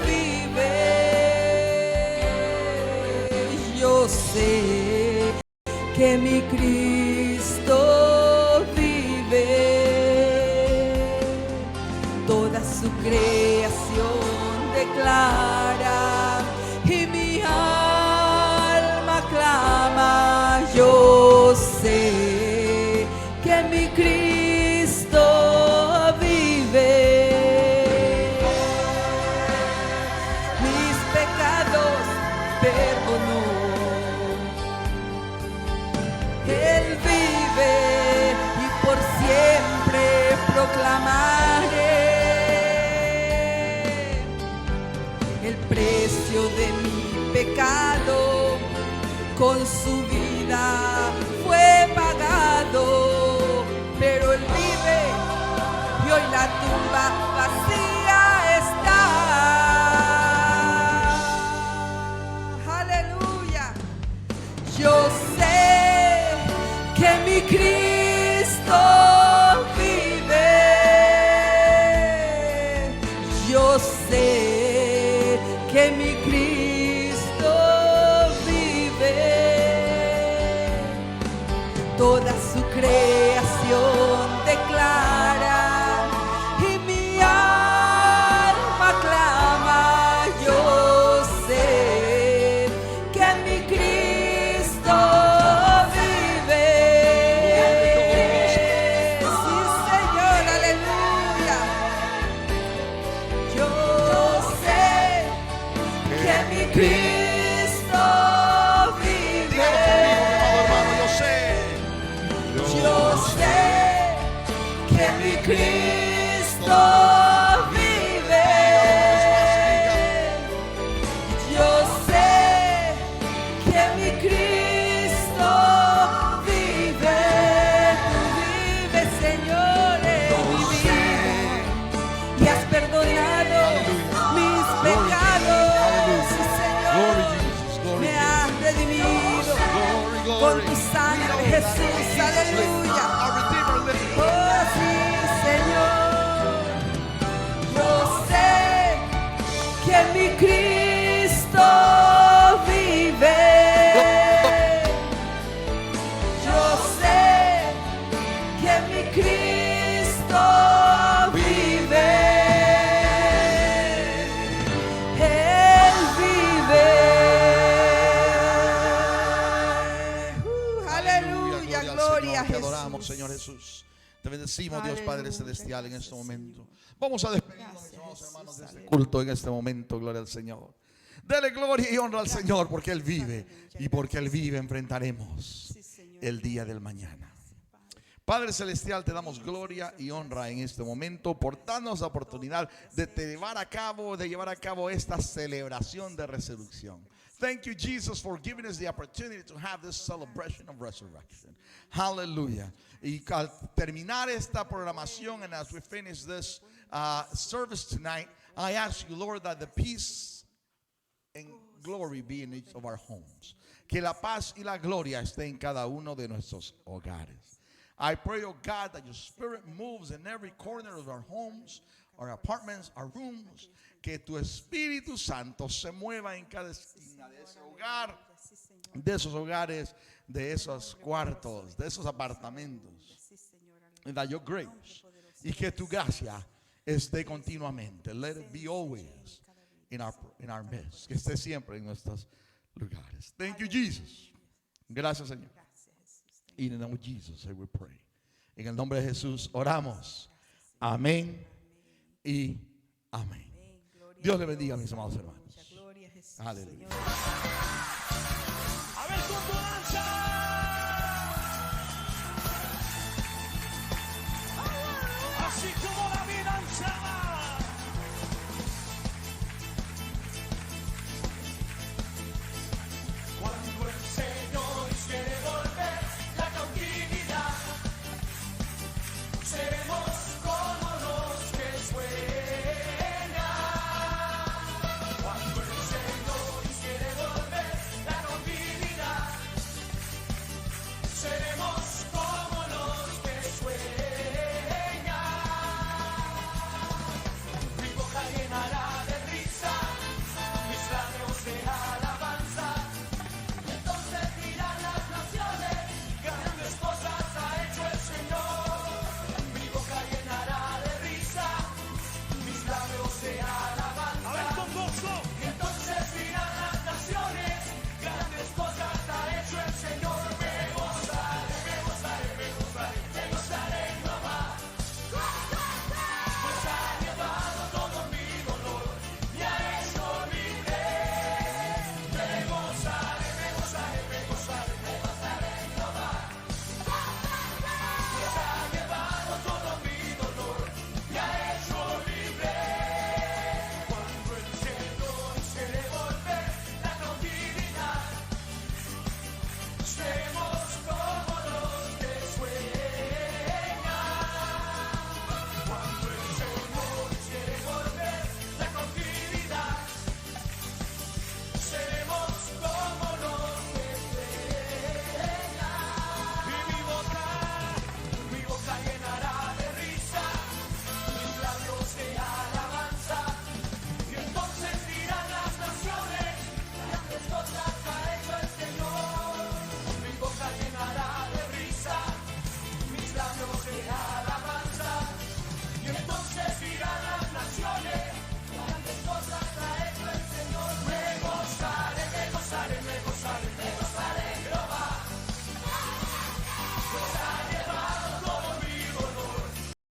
vive. Yo sé que mi Cristo vive. Toda su creación declara y mi alma clama. Yo sé que mi Cristo vive. Mis pecados perdonó. Él vive y por siempre proclamaré el precio de mi pecado. Con su vida fue pagado, pero Él vive y hoy la tumba vacía está. Aleluya. Yo sé que mi Cristo vive. Yo sé que mi Cristo vive. Toda su creación declara y mi alma clama. Yo sé que mi Cristo vive. Sí, Señor, aleluya. Yo sé que mi Cristo vive. Yo sé. Yo sé que mi Cristo vive. Yo sé que mi Cristo vive. Tú vives, Señor, en mi vida y has perdonado mis pecados. Sí, Glory, Señor, Jesus. Glory, me has redimido glory, con glory. tu sangre, Jesús. Aleluya. Our Redeemer lives. Oh, sí, Señor. Yo sé que mi Cristo vive. Yo sé que mi Cristo vive. Él vive. Aleluya, gloria a Te adoramos, Jesús. Señor Jesús. Te bendecimos, Dios Padre Aleluya, Celestial, en este gracias, momento. Señor. Vamos a despedirnos, Gracias, mis amados Jesús, hermanos, de este aleluya. culto en este momento. Gloria al Señor. Dele gloria y honra al Señor porque Él vive. Y porque Él vive enfrentaremos Sí, Señor. el día del mañana. Padre Celestial, te damos gloria y honra en este momento por darnos la oportunidad de llevar a cabo esta celebración de resurrección. Thank you, Jesus, for giving us the opportunity to have this celebration of resurrection. Hallelujah. Y al terminar esta programación, and as we finish this service tonight, I ask you, Lord, that the peace and glory be in each of our homes. Que la paz y la gloria esté en cada uno de nuestros hogares. I pray, oh God, that your spirit moves in every corner of our homes, our apartments, our rooms. Que tu Espíritu Santo se mueva en cada esquina de ese hogar, de esos hogares, de esos cuartos, de esos apartamentos. And that your grace y que tu gracia esté continuamente. Let it be always in our midst. Que esté siempre en nuestros lugares. Thank you, Jesus. Gracias, Señor. In the name of Jesus, I will pray. En el nombre de Jesús oramos. Amén y amén. Dios le bendiga, mis amados hermanos. Gloria a Jesús. Aleluya. Señor. A ver con tu lanza. Así como la vida lanzaba.